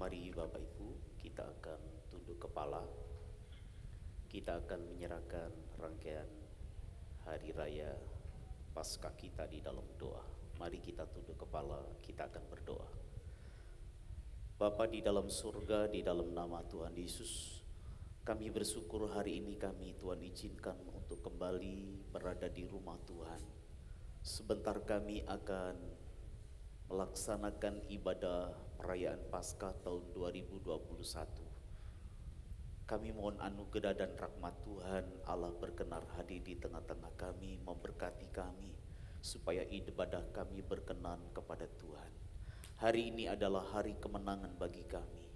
Mari Bapak Ibu, kita akan tunduk kepala. Kita akan menyerahkan rangkaian Hari Raya Paskah kita di dalam doa. Mari kita tunduk kepala, kita akan berdoa. Bapa di dalam surga, di dalam nama Tuhan Yesus, kami bersyukur hari ini kami Tuhan izinkan untuk kembali berada di rumah Tuhan. Sebentar kami akan melaksanakan ibadah perayaan Paskah tahun 2021. Kami mohon anugerah dan rahmat Tuhan Allah berkenan hadir di tengah-tengah kami, memberkati kami, supaya ibadah kami berkenan kepada Tuhan. Hari ini adalah hari kemenangan bagi kami.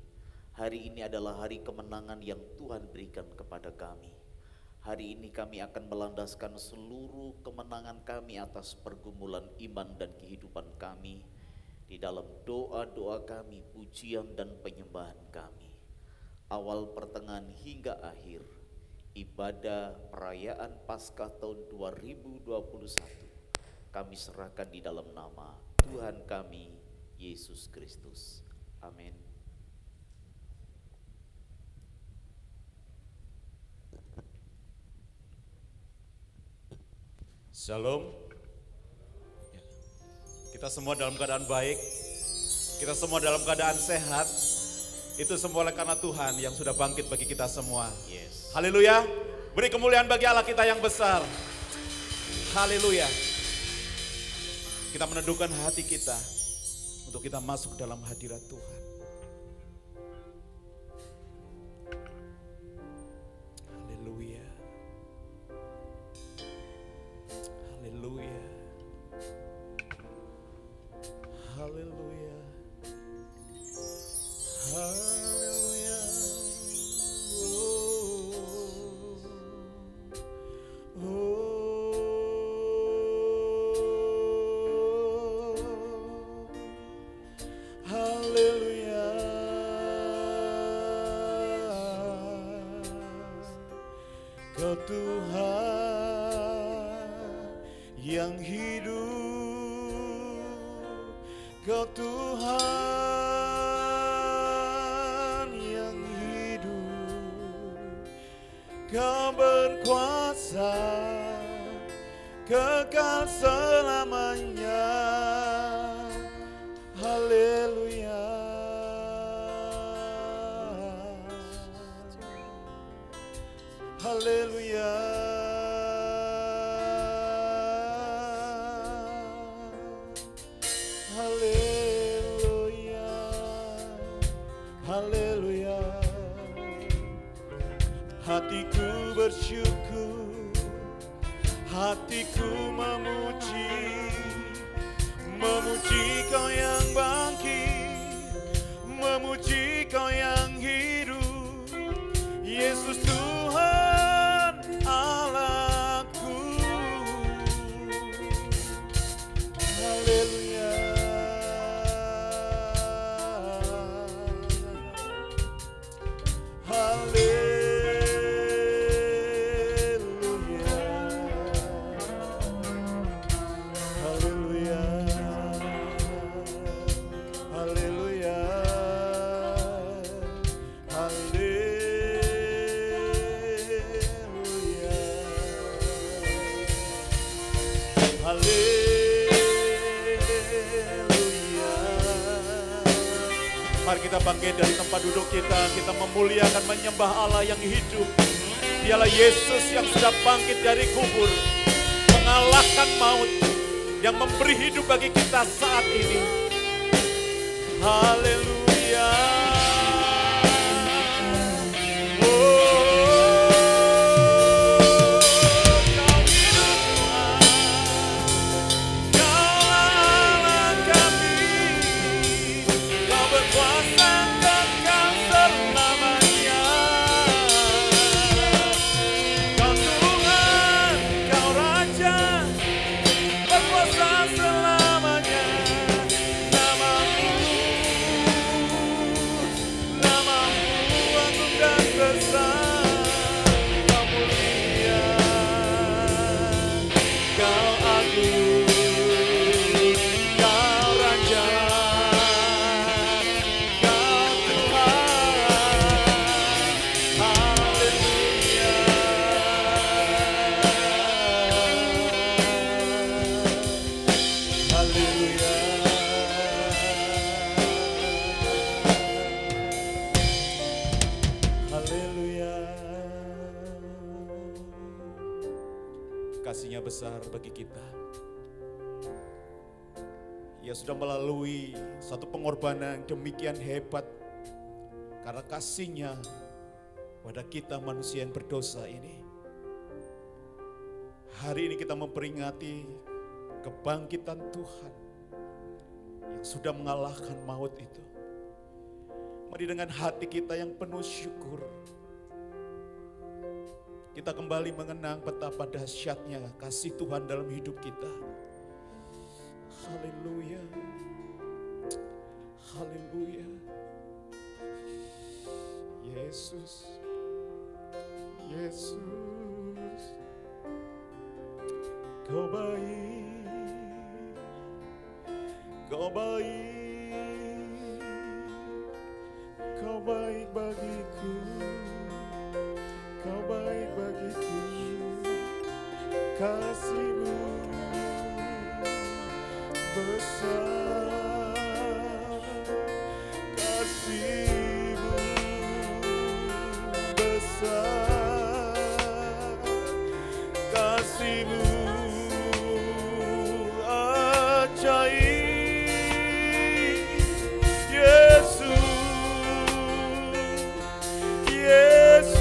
Hari ini adalah hari kemenangan yang Tuhan berikan kepada kami. Hari ini kami akan melandaskan seluruh kemenangan kami atas pergumulan iman dan kehidupan kami di dalam doa-doa kami, pujian dan penyembahan kami. Awal, pertengahan hingga akhir ibadah perayaan Paskah tahun 2021 kami serahkan di dalam nama Tuhan kami Yesus Kristus. Amin. Shalom. Kita semua dalam keadaan baik, kita semua dalam keadaan sehat. Itu semua oleh karena Tuhan yang sudah bangkit bagi kita semua. Yes. Haleluya. Beri kemuliaan bagi Allah kita yang besar. Haleluya. Kita meneduhkan hati kita untuk kita masuk dalam hadirat Tuhan. Haleluya. Haleluya. Haleluya. Haleluya. Oh. Oh. Haleluya. Kau Tuhan yang hidup, Kau Tuhan yang hidup, Kau berkuasa kekal selamanya. Haleluya. Haleluya. Haleluya. Haleluya. Hatiku bersyukur, hatiku memuji, memuji Kau yang bangkit, memuji Kau yang hidup, Yesus Tuhan Allahku. Haleluya. Mari kita bangkit dari tempat duduk kita memuliakan, menyembah Allah yang hidup. Dialah Yesus yang sudah bangkit dari kubur, mengalahkan maut, yang memberi hidup bagi kita saat ini. Haleluya. kasih-Nya besar bagi kita. Ia sudah melalui satu pengorbanan yang demikian hebat karena kasih-Nya pada kita manusia yang berdosa ini. Hari ini kita memperingati kebangkitan Tuhan yang sudah mengalahkan maut itu. Mari dengan hati kita yang penuh syukur, kita kembali mengenang betapa dahsyatnya kasih Tuhan dalam hidup kita. Haleluya, haleluya. Yesus, Yesus, Kau baik, Kau baik, Kau baik bagiku, Kau baik bagiku, kasih-Mu besar, kasih-Mu besar, kasih-Mu ajaib. Yesus, Yesus,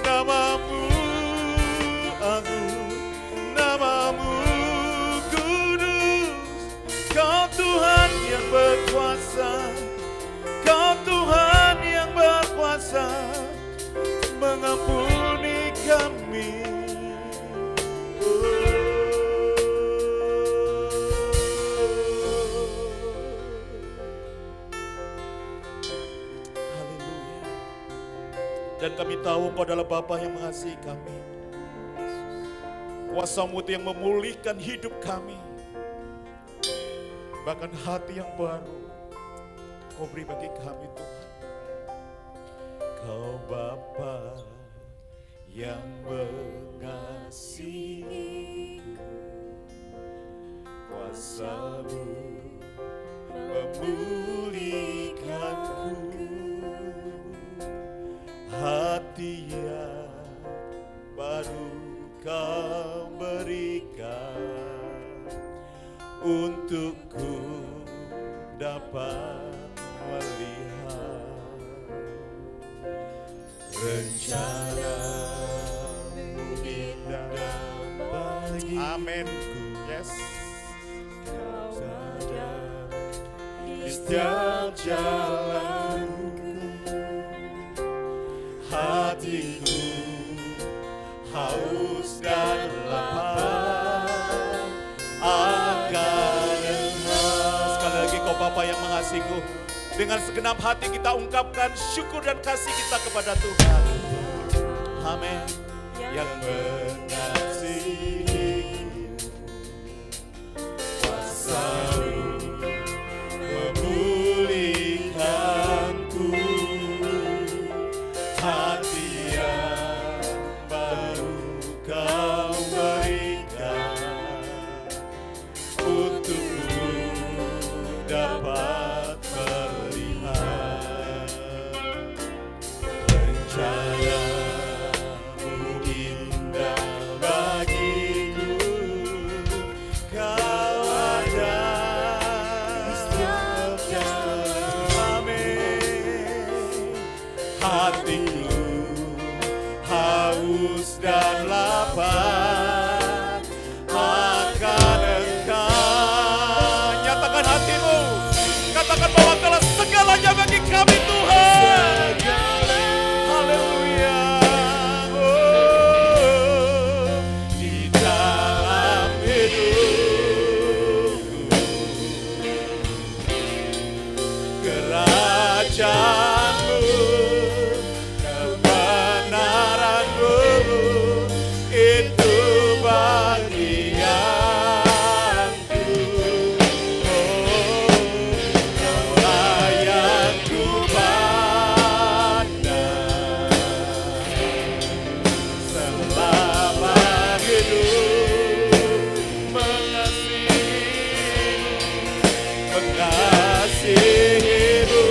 nama-Mu agung, nama-Mu kudus. Kau Tuhan yang berkuasa, Kau Tuhan yang berkuasa mengampuni kami. Haleluya. Dan kami tahu Engkau adalah Bapa yang mengasihi kami. Kuasa-Mu yang memulihkan hidup kami. Bahkan hati yang baru Kau beri bagi kami Tuhan. Kau Bapa yang mengasihiku, kuasa-Mu memulihkanku, hati yang baru Kau berikan, untukku dapat melihat rencana-Mu indah bagiku.Amenku. Yes. Kau ada di setiap jalanku, hatiku haus dan lapar akan Engkau. Sekali lagi Kau Bapa yang mengasihiku. Dengan segenap hati kita ungkapkan syukur dan kasih kita kepada Tuhan. Amin. Yang mengasihi, kuasa-Mu memulihkanku, hati yang baru Kau berikan, untukku dapat rencana-Mu indah bagiku. Kau ada di setiap jalan. Amin. Hatiku haus dan lapar akan Engkau. Nyatakan hatimu, katakan bahwa Engkaulah segalanya bagi kami Tuhan. Haleluya. Oh, di dalam hidupku, kerajaan-Mu, kebenaran-Mu, itu bagianku. Oh, Kaulah yang ku pandang selama hidup, mengasihi-Mu, mengasihi-Mu.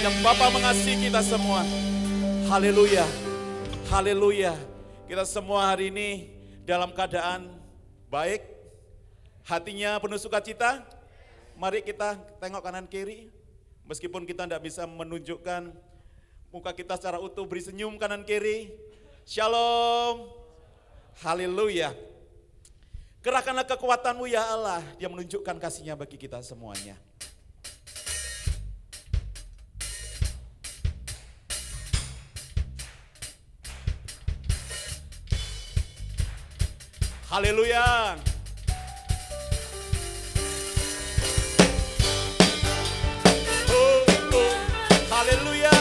Yang Bapa mengasihi kita semua. Haleluya. Haleluya. Kita semua hari ini dalam keadaan baik. Hatinya penuh sukacita. Mari kita tengok kanan kiri. Meskipun kita tidak bisa menunjukkan muka kita secara utuh, beri senyum kanan kiri. Shalom. Haleluya. Kerahkanlah kekuatanmu ya Allah. Dia menunjukkan kasihnya bagi kita semuanya. Haleluya. Haleluya.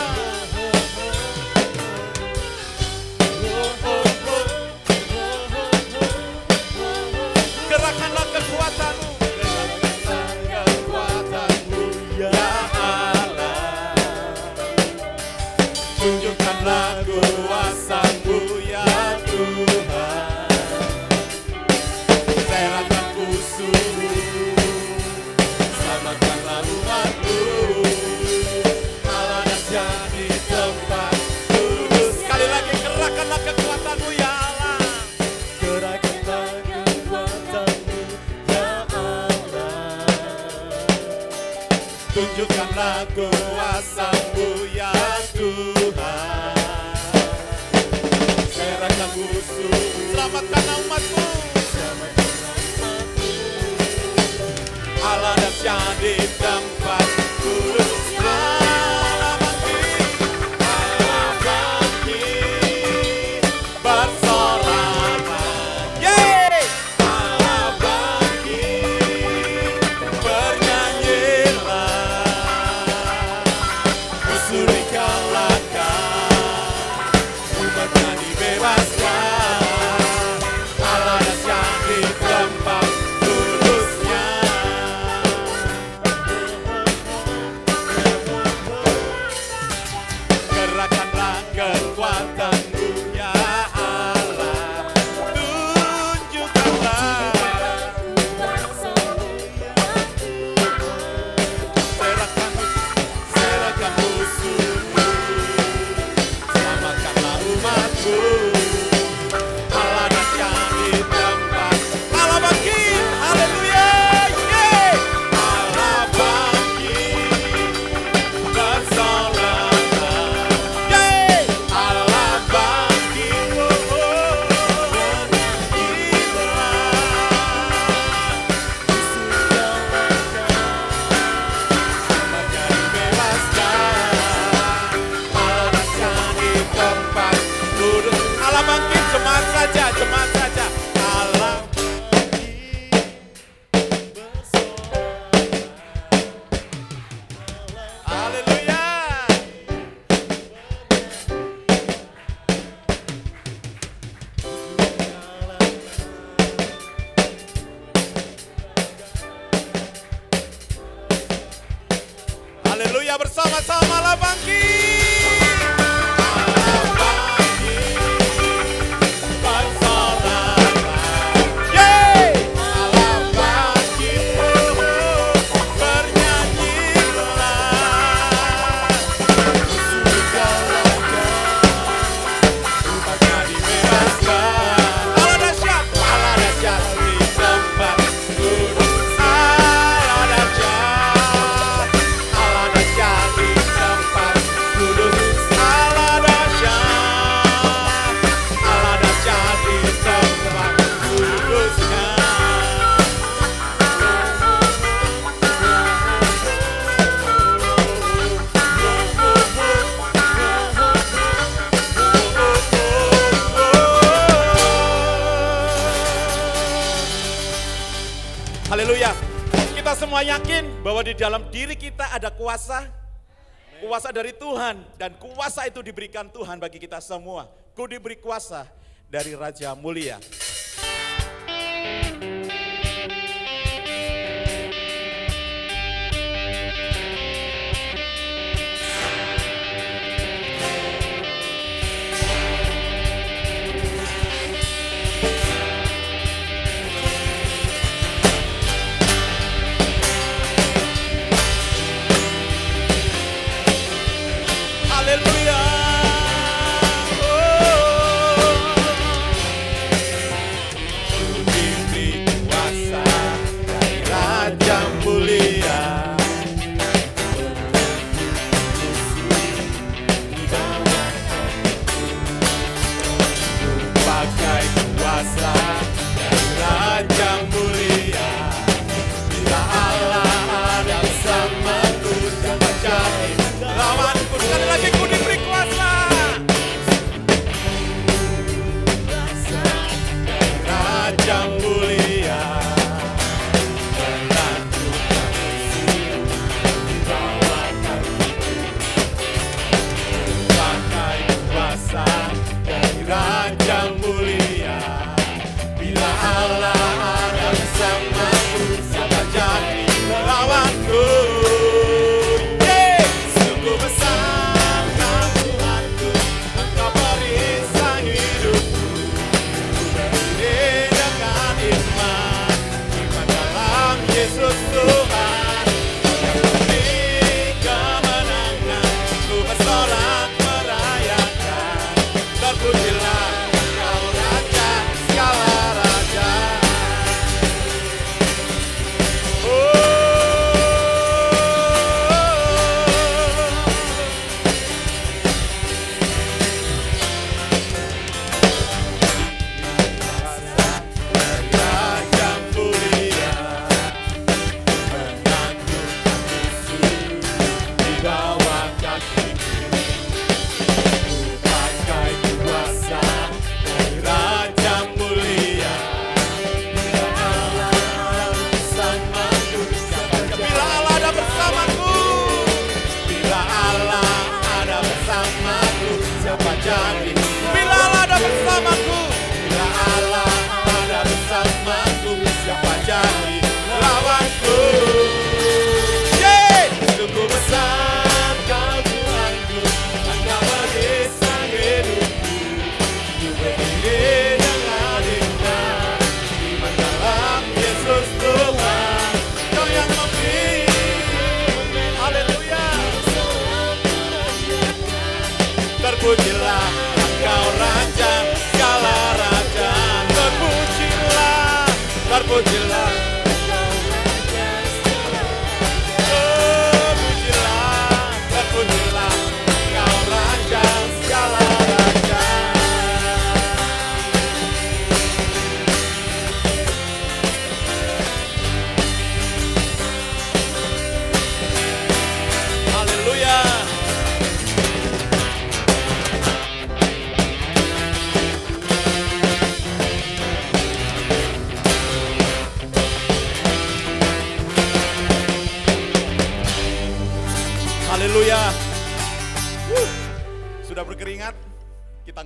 Gerakkanlah kekuatanmu. Kekuatanmu ya Allah. Tunjukkanlah kuasa-Mu ya Tuhan. Serahkan musuh, selamatkanlah umat-Mu. Allah dahsyat di tempat kudus. Sekali lagi kerahkanlah kekuatan-Mu ya Allah. Kerahkanlah kekuatan-Mu ya Allah. Tunjukkanlah kuasa-Mu ya Tuhan. Serahkan musuh, selamatkanlah umat-Mu. Allah dahsyat di tempat kudus. Allah bangkit bersorak. Yeay! Allah bangkit, bernyanyilah. Musuh dikalahkan, umatnya dibebaskan. Allah dahsyat di tempat kudusnya. Gerakkanlah kekuatan-Mu ya Allah. Tunjukkanlah. Serahkan musuh-Mu. Selamatkanlah umat-Mu. Allah dahsyat di tempat. Allah bangkit. Haleluya. Yeay. Allah bangkit bersorak. Yeay. Allah bangkit. Umatnya dibebaskan. Allah dahsyat di tempat kudus. Allah bangkit, jemaat saja, jemaat saja. Allah haleluya. Haleluya, bersama-sama Allah bangkit. Allah bangkit bersorak. Yeay! Allah bangkit bernyanyilah. Musuh dikalahkan, umatnya dibebaskan. Allah dahsyat di tempat kudus. Allah dahsyat di tempat kudus. Allah dahsyat di tempat kudusnya. Haleluya. Kita semua yakin bahwa di dalam diri kita ada kuasa. Kuasa dari Tuhan. Dan kuasa itu diberikan Tuhan bagi kita semua. Ku diberi kuasa dari Raja Mulia.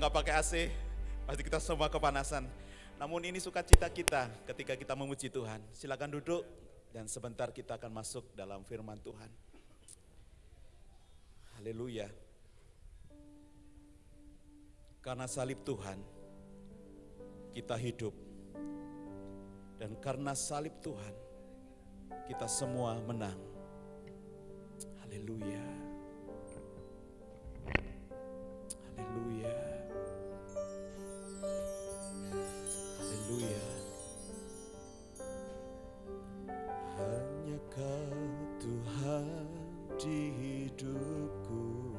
nggak pakai AC, pasti kita semua kepanasan. Namun ini sukacita kita ketika kita memuji Tuhan. Silakan duduk dan sebentar kita akan masuk dalam firman Tuhan. Haleluya. Karena salib Tuhan, kita hidup. Dan karena salib Tuhan, kita semua menang. Haleluya. Haleluya. Haleluya. Hanya Kau Tuhan di hidupku,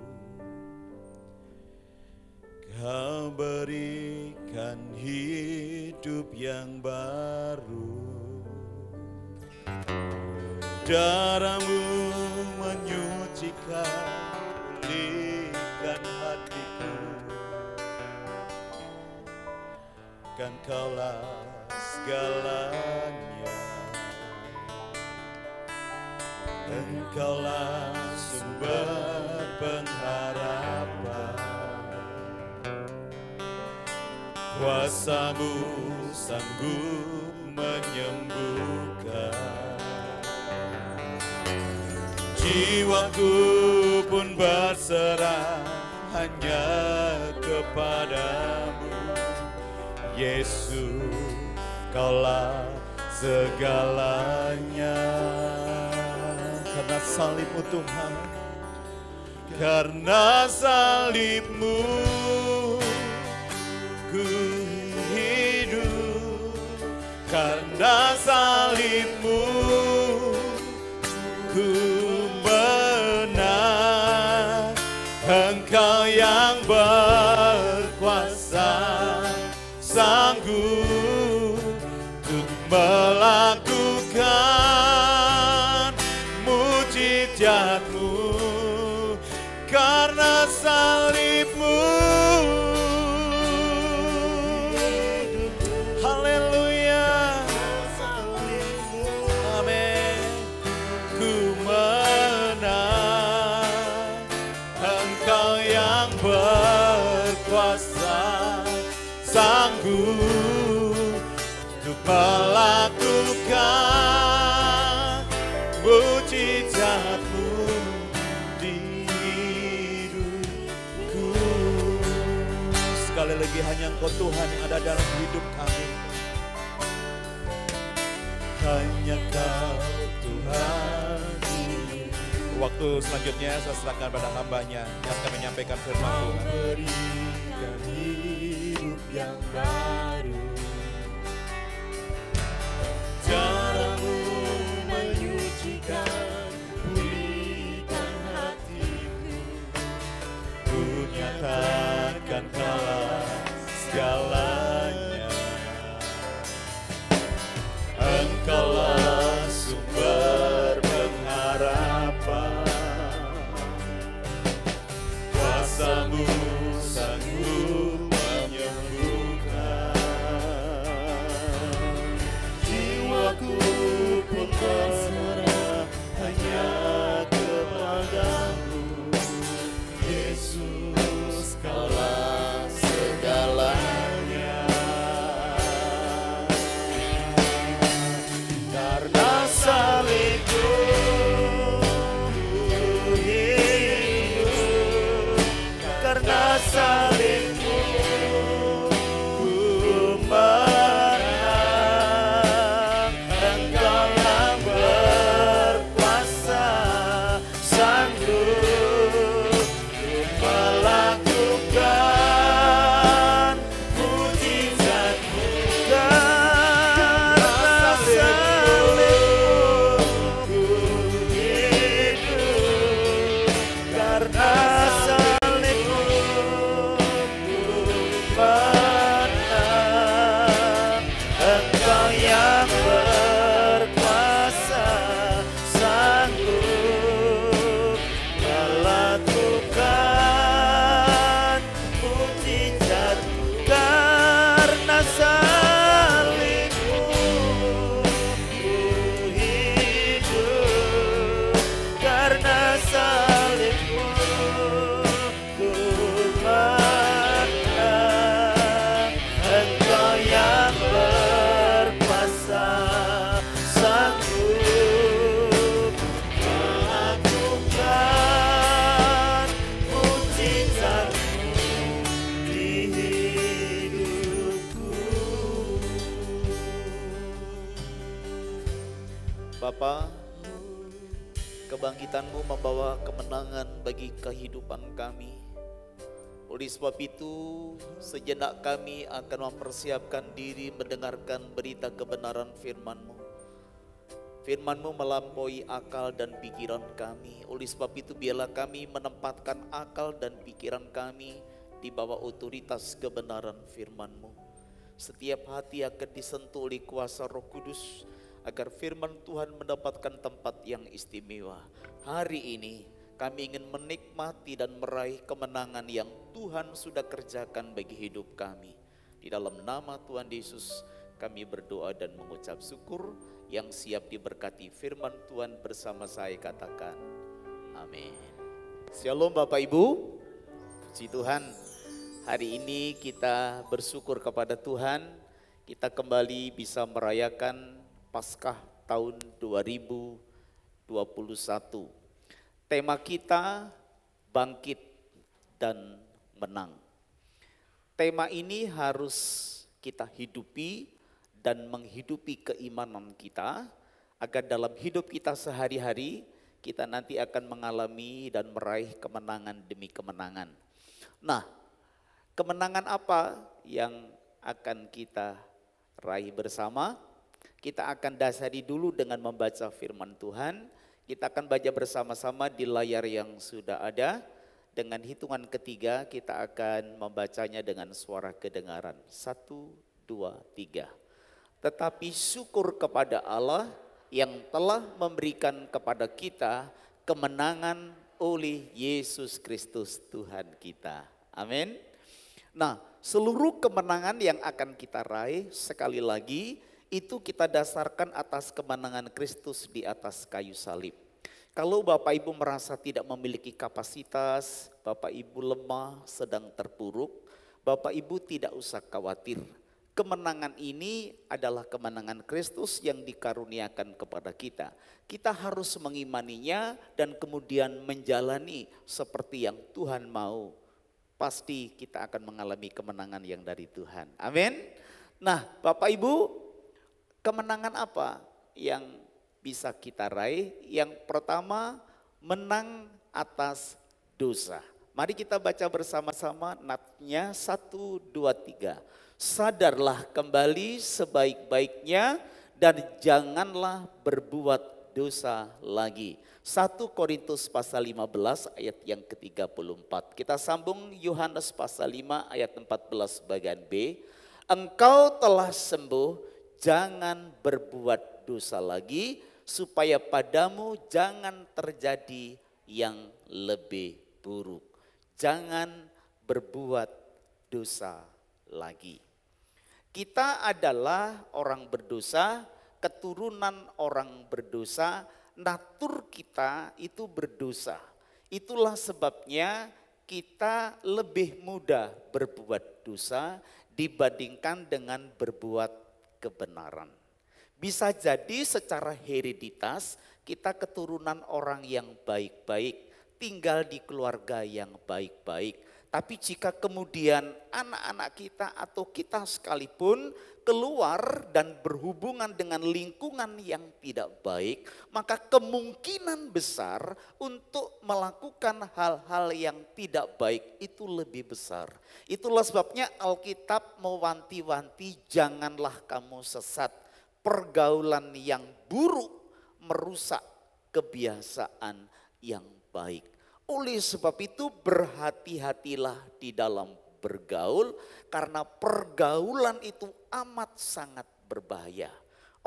Kau berikan hidup yang baru. Darah-Mu menyucikan, pulihkan hatiku. Kan Kaulah segalanya, Engkaulah sumber pengharapan. Kuasa-Mu sanggup menyembuhkan. Jiwaku pun berserah hanya kepadamu. Yesus, Kaulah segalanya. Karena salib-Mu Tuhan, karena salib-Mu ku hidup. Karena salib-Mu ku menang. Engkau yang berkuasa, sanggup untuk melakukan mujizat-Mu. Karena salib-Mu, haleluya, amin, ku menang. Engkau yang berkuasa, sanggup untuk melakukan mujizat-Mu di hidupku. Sekali lagi, hanya Engkau Tuhan yang ada dalam hidup kami. Hanya Kau Tuhan. Waktu selanjutnya saya serahkan pada hamba-Nya yang akan menyampaikan firman Tuhan. Berikan hidup yang baru. Darah-Mu menyucikan, pulihkan hatiku. Ku nyatakan Kaulah segalanya. Engkaulah sumber pengharapan. Kuasa-Mu sanggup menyembuhkan. Jiwaku pun berserah hanya kepadamu. Yesus, Kaulah segalanya. Bapa, kebangkitan-Mu membawa kemenangan bagi kehidupan kami. Oleh sebab itu, sejenak kami akan mempersiapkan diri mendengarkan berita kebenaran firman-Mu. Firman-Mu melampaui akal dan pikiran kami. Oleh sebab itu, biarlah kami menempatkan akal dan pikiran kami di bawah otoritas kebenaran firman-Mu. Setiap hati akan disentuh oleh kuasa Roh Kudus, agar firman Tuhan mendapatkan tempat yang istimewa. Hari ini kami ingin menikmati dan meraih kemenangan yang Tuhan sudah kerjakan bagi hidup kami. Di dalam nama Tuhan Yesus kami berdoa dan mengucap syukur. Yang siap diberkati firman Tuhan bersama saya katakan amin. Shalom Bapak Ibu, puji Tuhan. Hari ini kita bersyukur kepada Tuhan, kita kembali bisa merayakan Paskah tahun 2021. Tema kita bangkit dan menang. Tema ini harus kita hidupi dan menghidupi keimanan kita, agar dalam hidup kita sehari-hari kita nanti akan mengalami dan meraih kemenangan demi kemenangan. Nah, kemenangan apa yang akan kita raih bersama? Kita akan dasari dulu dengan membaca firman Tuhan. Kita akan baca bersama-sama di layar yang sudah ada. Dengan hitungan ketiga kita akan membacanya dengan suara kedengaran. 1, 2, 3. Tetapi syukur kepada Allah yang telah memberikan kepada kita kemenangan oleh Yesus Kristus Tuhan kita. Amin. Nah, seluruh kemenangan yang akan kita raih sekali lagi itu kita dasarkan atas kemenangan Kristus di atas kayu salib. Kalau Bapak Ibu merasa tidak memiliki kapasitas, Bapak Ibu lemah, sedang terpuruk, Bapak Ibu tidak usah khawatir. Kemenangan ini adalah kemenangan Kristus yang dikaruniakan kepada kita. Kita harus mengimaninya dan kemudian menjalani seperti yang Tuhan mau. Pasti kita akan mengalami kemenangan yang dari Tuhan. Amin. Nah, Bapak Ibu, kemenangan apa yang bisa kita raih? Yang pertama, menang atas dosa. Mari kita baca bersama-sama natnya 1, 2, 3. Sadarlah kembali sebaik-baiknya dan janganlah berbuat dosa lagi. 1 Korintus pasal 15 ayat yang ke-34. Kita sambung Yohanes pasal 5 ayat 14 bagian B. Engkau telah sembuh, jangan berbuat dosa lagi, supaya padamu jangan terjadi yang lebih buruk. Jangan berbuat dosa lagi. Kita adalah orang berdosa, keturunan orang berdosa, natur kita itu berdosa. Itulah sebabnya kita lebih mudah berbuat dosa dibandingkan dengan berbuat kebenaran. Bisa jadi secara hereditas kita keturunan orang yang baik-baik, tinggal di keluarga yang baik-baik. Tapi jika kemudian anak-anak kita atau kita sekalipun keluar dan berhubungan dengan lingkungan yang tidak baik, maka kemungkinan besar untuk melakukan hal-hal yang tidak baik itu lebih besar. Itulah sebabnya Alkitab mewanti-wanti, janganlah kamu sesat. Pergaulan yang buruk merusak kebiasaan yang baik. Oleh sebab itu berhati-hatilah di dalam bergaul, karena pergaulan itu amat sangat berbahaya.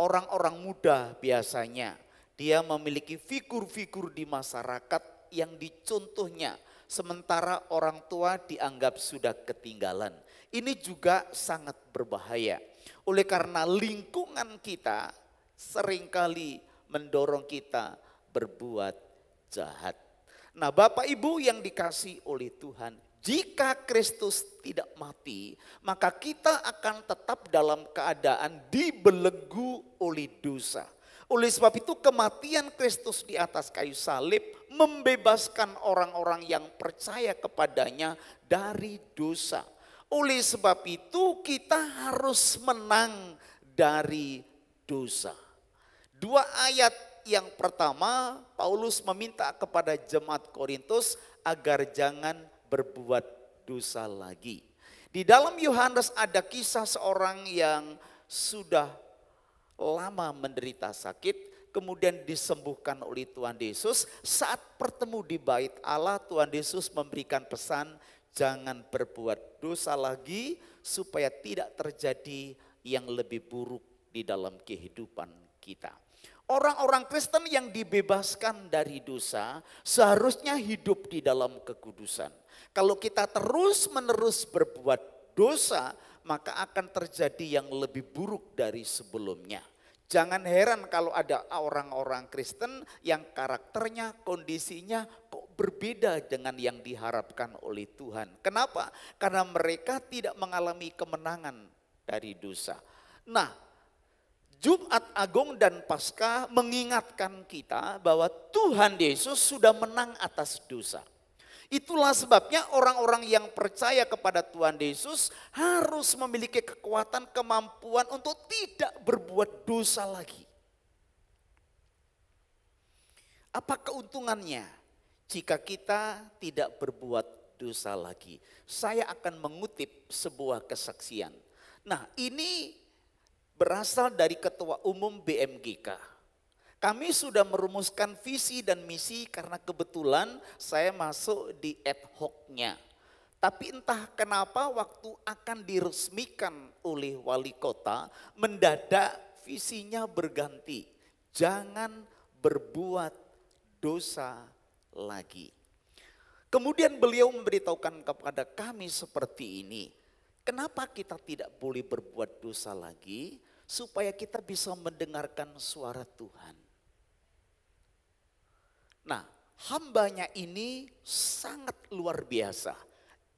Orang-orang muda biasanya dia memiliki figur-figur di masyarakat yang dicontohnya, sementara orang tua dianggap sudah ketinggalan. Ini juga sangat berbahaya. Oleh karena lingkungan kita seringkali mendorong kita berbuat jahat. Nah, Bapak Ibu yang dikasihi oleh Tuhan, jika Kristus tidak mati, maka kita akan tetap dalam keadaan dibelenggu oleh dosa. Oleh sebab itu kematian Kristus di atas kayu salib membebaskan orang-orang yang percaya kepadanya dari dosa. Oleh sebab itu kita harus menang dari dosa. Dua ayat yang pertama, Paulus meminta kepada jemaat Korintus agar jangan berbuat dosa lagi. Di dalam Yohanes ada kisah seorang yang sudah lama menderita sakit, kemudian disembuhkan oleh Tuhan Yesus. Saat bertemu di bait Allah, Tuhan Yesus memberikan pesan, jangan berbuat dosa lagi supaya tidak terjadi yang lebih buruk di dalam kehidupan kita. Orang-orang Kristen yang dibebaskan dari dosa seharusnya hidup di dalam kekudusan. Kalau kita terus-menerus berbuat dosa, maka akan terjadi yang lebih buruk dari sebelumnya. Jangan heran kalau ada orang-orang Kristen yang karakternya, kondisinya kok berbeda dengan yang diharapkan oleh Tuhan. Kenapa? Karena mereka tidak mengalami kemenangan dari dosa. Nah, Jumat Agung dan Paskah mengingatkan kita bahwa Tuhan Yesus sudah menang atas dosa. Itulah sebabnya orang-orang yang percaya kepada Tuhan Yesus harus memiliki kekuatan, kemampuan untuk tidak berbuat dosa lagi. Apa keuntungannya jika kita tidak berbuat dosa lagi? Saya akan mengutip sebuah kesaksian. Nah, ini berasal dari Ketua Umum BMGK. Kami sudah merumuskan visi dan misi karena kebetulan saya masuk di ad hoc-nya. Tapi entah kenapa waktu akan diresmikan oleh wali kota, mendadak visinya berganti. Jangan berbuat dosa lagi. Kemudian beliau memberitahukan kepada kami seperti ini. Kenapa kita tidak boleh berbuat dosa lagi? Supaya kita bisa mendengarkan suara Tuhan. Nah, hambanya ini sangat luar biasa.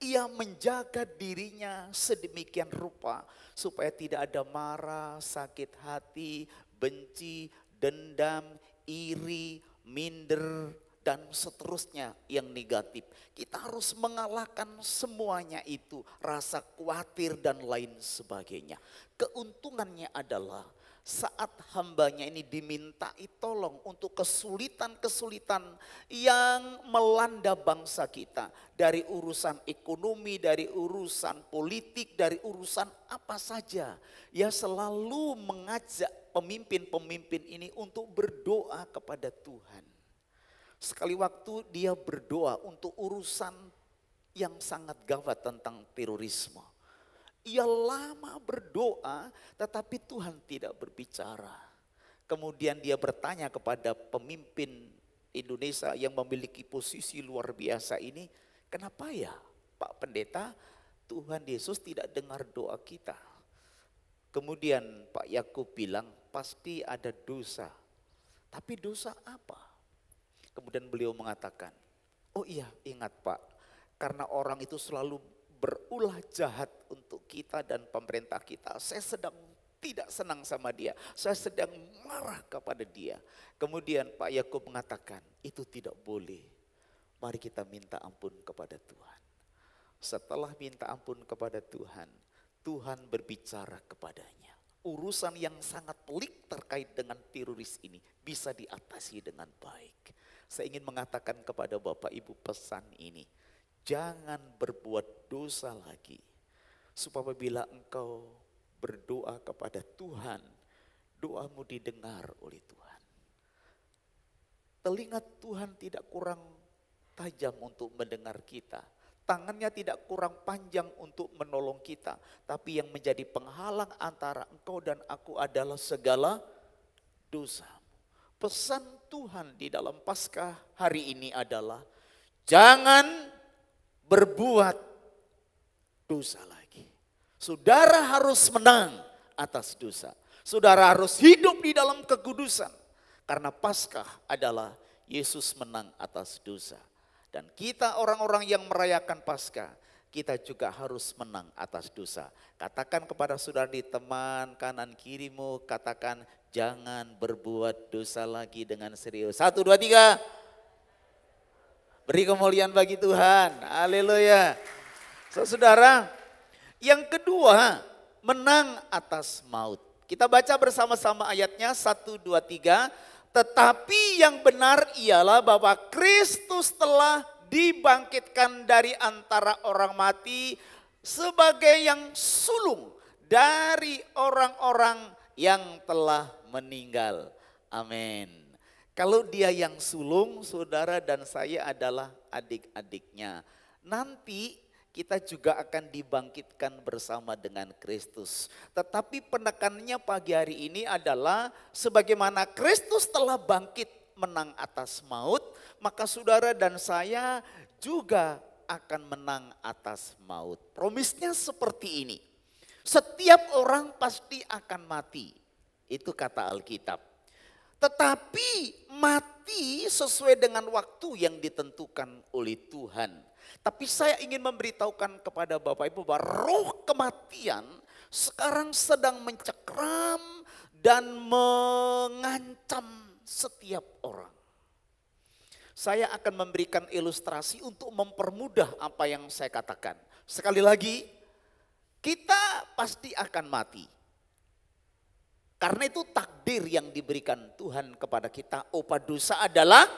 Ia menjaga dirinya sedemikian rupa supaya tidak ada marah, sakit hati, benci, dendam, iri, minder, dan seterusnya yang negatif. Kita harus mengalahkan semuanya itu, rasa khawatir dan lain sebagainya. Keuntungannya adalah saat hambanya ini dimintai tolong untuk kesulitan-kesulitan yang melanda bangsa kita. Dari urusan ekonomi, dari urusan politik, dari urusan apa saja. Ya selalu mengajak pemimpin-pemimpin ini untuk berdoa kepada Tuhan. Sekali waktu dia berdoa untuk urusan yang sangat gawat tentang terorisme. Ia lama berdoa tetapi Tuhan tidak berbicara. Kemudian dia bertanya kepada pemimpin Indonesia yang memiliki posisi luar biasa ini, kenapa ya Pak Pendeta Tuhan Yesus tidak dengar doa kita? Kemudian Pak Yakub bilang pasti ada dosa. Tapi dosa apa? Kemudian beliau mengatakan, oh iya ingat Pak, karena orang itu selalu berulah jahat untuk kita dan pemerintah kita. Saya sedang tidak senang sama dia. Saya sedang marah kepada dia. Kemudian Pak Yakub mengatakan, itu tidak boleh. Mari kita minta ampun kepada Tuhan. Setelah minta ampun kepada Tuhan, Tuhan berbicara kepadanya. Urusan yang sangat pelik terkait dengan teroris ini bisa diatasi dengan baik. Saya ingin mengatakan kepada Bapak Ibu pesan ini. Jangan berbuat dosa lagi. Supaya bila engkau berdoa kepada Tuhan, doamu didengar oleh Tuhan. Telinga Tuhan tidak kurang tajam untuk mendengar kita. Tangannya tidak kurang panjang untuk menolong kita. Tapi yang menjadi penghalang antara engkau dan aku adalah segala dosamu. Pesan Tuhan di dalam Paskah hari ini adalah jangan berbuat dosa lagi. Saudara harus menang atas dosa. Saudara harus hidup di dalam kekudusan. Karena Paskah adalah Yesus menang atas dosa. Dan kita orang-orang yang merayakan Paskah, kita juga harus menang atas dosa. Katakan kepada saudara di teman kanan kirimu, katakan jangan berbuat dosa lagi dengan serius. 1, 2, 3. Beri kemuliaan bagi Tuhan. Haleluya. Saudara, yang kedua, menang atas maut. Kita baca bersama-sama ayatnya 1, 2, 3. Tetapi yang benar ialah bahwa Kristus telah dibangkitkan dari antara orang mati sebagai yang sulung dari orang-orang yang telah meninggal. Amin. Kalau dia yang sulung, saudara dan saya adalah adik-adiknya. Nanti kita juga akan dibangkitkan bersama dengan Kristus. Tetapi penekanannya pagi hari ini adalah sebagaimana Kristus telah bangkit menang atas maut, maka saudara dan saya juga akan menang atas maut. Promisnya seperti ini. Setiap orang pasti akan mati. Itu kata Alkitab. Tetapi mati sesuai dengan waktu yang ditentukan oleh Tuhan. Tapi saya ingin memberitahukan kepada Bapak Ibu bahwa roh kematian sekarang sedang mencekram dan mengancam setiap orang. Saya akan memberikan ilustrasi untuk mempermudah apa yang saya katakan. Sekali lagi, kita pasti akan mati. Karena itu takdir yang diberikan Tuhan kepada kita, upah dosa adalah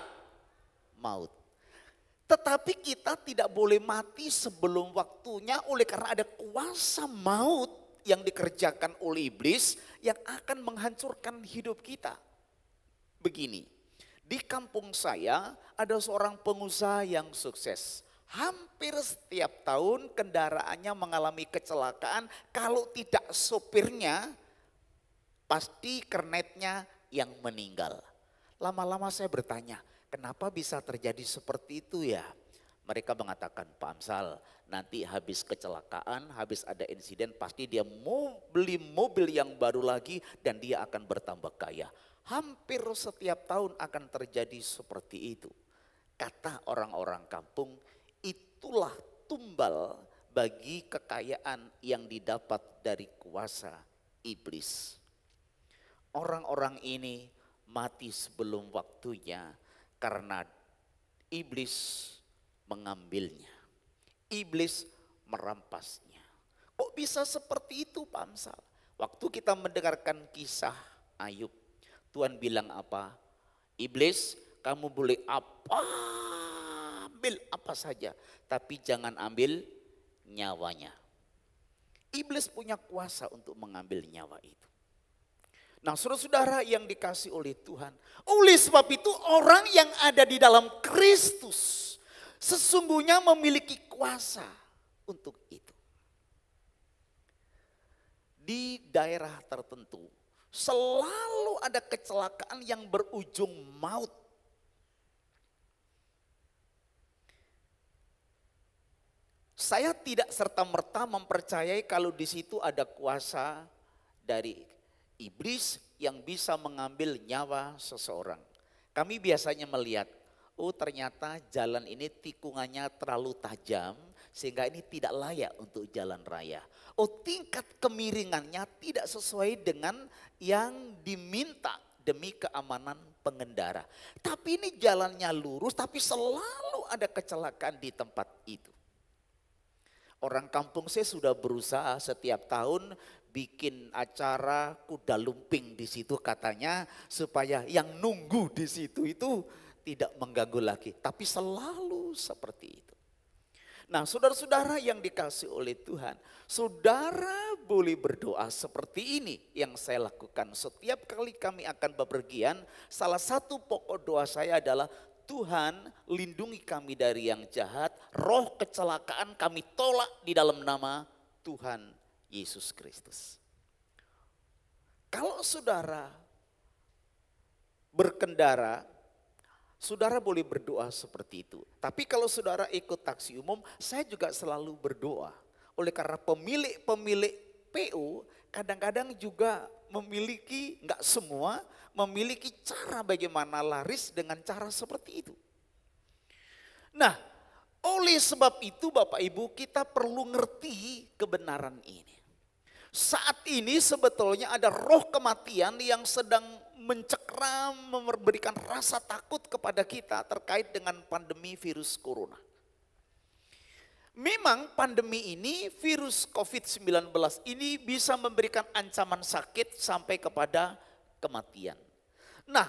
maut. Tetapi kita tidak boleh mati sebelum waktunya oleh karena ada kuasa maut yang dikerjakan oleh iblis yang akan menghancurkan hidup kita. Begini, di kampung saya ada seorang pengusaha yang sukses. Hampir setiap tahun kendaraannya mengalami kecelakaan, kalau tidak sopirnya pasti kernetnya yang meninggal. Lama-lama saya bertanya, kenapa bisa terjadi seperti itu ya? Mereka mengatakan, Pak Amsal, nanti habis kecelakaan, habis ada insiden, pasti dia mau beli mobil yang baru lagi dan dia akan bertambah kaya. Hampir setiap tahun akan terjadi seperti itu. Kata orang-orang kampung, itulah tumbal bagi kekayaan yang didapat dari kuasa iblis. Orang-orang ini mati sebelum waktunya karena iblis mengambilnya. Iblis merampasnya. Kok bisa seperti itu Pak Amsal? Waktu kita mendengarkan kisah Ayub, Tuhan bilang apa? Iblis, kamu boleh ambil apa saja, tapi jangan ambil nyawanya. Iblis punya kuasa untuk mengambil nyawa itu. Nah saudara-saudara yang dikasih oleh Tuhan. Oleh sebab itu orang yang ada di dalam Kristus sesungguhnya memiliki kuasa untuk itu. Di daerah tertentu selalu ada kecelakaan yang berujung maut. Saya tidak serta-merta mempercayai kalau di situ ada kuasa dari iblis yang bisa mengambil nyawa seseorang. Kami biasanya melihat, oh ternyata jalan ini tikungannya terlalu tajam sehingga ini tidak layak untuk jalan raya. Oh tingkat kemiringannya tidak sesuai dengan yang diminta demi keamanan pengendara. Tapi ini jalannya lurus tapi selalu ada kecelakaan di tempat itu. Orang kampung saya sudah berusaha setiap tahun bikin acara kuda lumping di situ katanya supaya yang nunggu di situ itu tidak mengganggu lagi. Tapi selalu seperti itu. Nah saudara-saudara yang dikasih oleh Tuhan, saudara boleh berdoa seperti ini yang saya lakukan. Setiap kali kami akan bepergian, salah satu pokok doa saya adalah Tuhan lindungi kami dari yang jahat, roh kecelakaan kami tolak di dalam nama Tuhan Yesus Kristus. Kalau saudara berkendara, saudara boleh berdoa seperti itu. Tapi kalau saudara ikut taksi umum, saya juga selalu berdoa. Oleh karena pemilik PU kadang-kadang juga memiliki, enggak semua, memiliki cara bagaimana laris dengan cara seperti itu. Nah, oleh sebab itu Bapak Ibu kita perlu ngerti kebenaran ini. Saat ini sebetulnya ada roh kematian yang sedang mencekram, memberikan rasa takut kepada kita terkait dengan pandemi virus corona. Memang pandemi ini, virus COVID-19 ini bisa memberikan ancaman sakit sampai kepada kematian. Nah,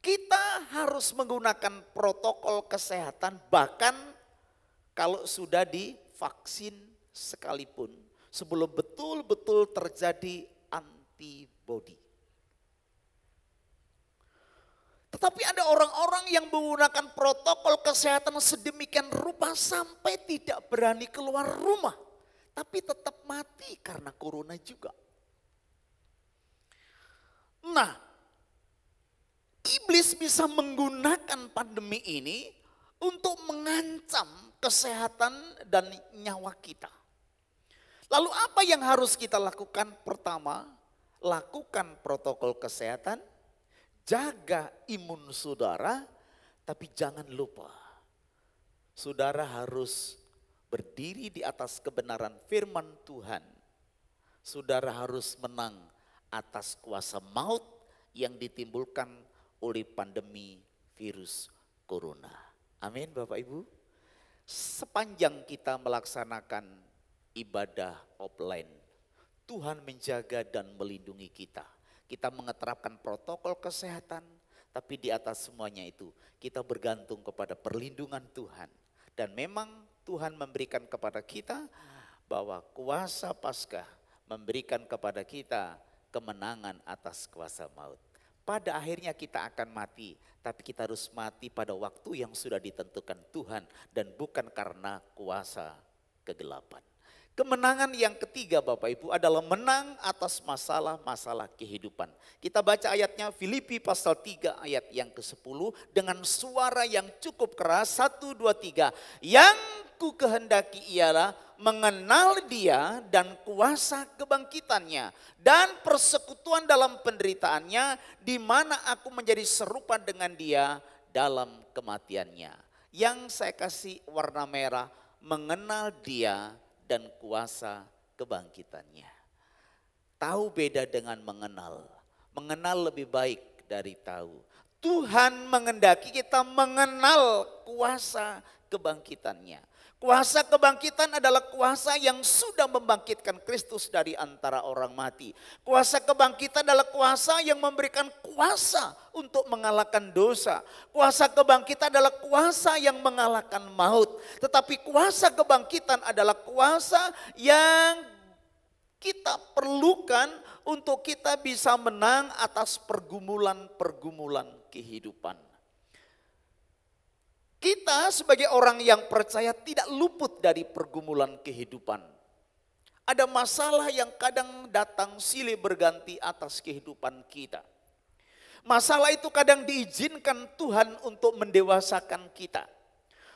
kita harus menggunakan protokol kesehatan bahkan kalau sudah divaksin sekalipun sebelum betul-betul terjadi antibodi. Tetapi ada orang-orang yang menggunakan protokol kesehatan sedemikian rupa sampai tidak berani keluar rumah. Tapi tetap mati karena corona juga. Nah, iblis bisa menggunakan pandemi ini untuk mengancam kesehatan dan nyawa kita. Lalu apa yang harus kita lakukan? Pertama, lakukan protokol kesehatan. Jaga imun saudara, tapi jangan lupa saudara harus berdiri di atas kebenaran firman Tuhan. Saudara harus menang atas kuasa maut yang ditimbulkan oleh pandemi virus corona. Amin Bapak Ibu. Sepanjang kita melaksanakan ibadah offline, Tuhan menjaga dan melindungi kita. Kita mengeterapkan protokol kesehatan, tapi di atas semuanya itu kita bergantung kepada perlindungan Tuhan. Dan memang Tuhan memberikan kepada kita bahwa kuasa Paskah memberikan kepada kita kemenangan atas kuasa maut. Pada akhirnya kita akan mati, tapi kita harus mati pada waktu yang sudah ditentukan Tuhan dan bukan karena kuasa kegelapan. Kemenangan yang ketiga Bapak Ibu adalah menang atas masalah-masalah kehidupan. Kita baca ayatnya Filipi pasal 3 ayat yang ke-10 dengan suara yang cukup keras. 1, 2, 3. Yang ku kehendaki ialah mengenal Dia dan kuasa kebangkitannya dan persekutuan dalam penderitaannya, di mana aku menjadi serupa dengan Dia dalam kematiannya. Yang saya kasih warna merah, mengenal Dia dan kuasa kebangkitannya. Tahu beda dengan mengenal. Mengenal lebih baik dari tahu. Tuhan mengendaki kita mengenal kuasa kebangkitannya. Kuasa kebangkitan adalah kuasa yang sudah membangkitkan Kristus dari antara orang mati. Kuasa kebangkitan adalah kuasa yang memberikan kuasa untuk mengalahkan dosa. Kuasa kebangkitan adalah kuasa yang mengalahkan maut. Tetapi kuasa kebangkitan adalah kuasa yang kita perlukan untuk kita bisa menang atas pergumulan-pergumulan kehidupan. Kita sebagai orang yang percaya tidak luput dari pergumulan kehidupan. Ada masalah yang kadang datang silih berganti atas kehidupan kita. Masalah itu kadang diizinkan Tuhan untuk mendewasakan kita.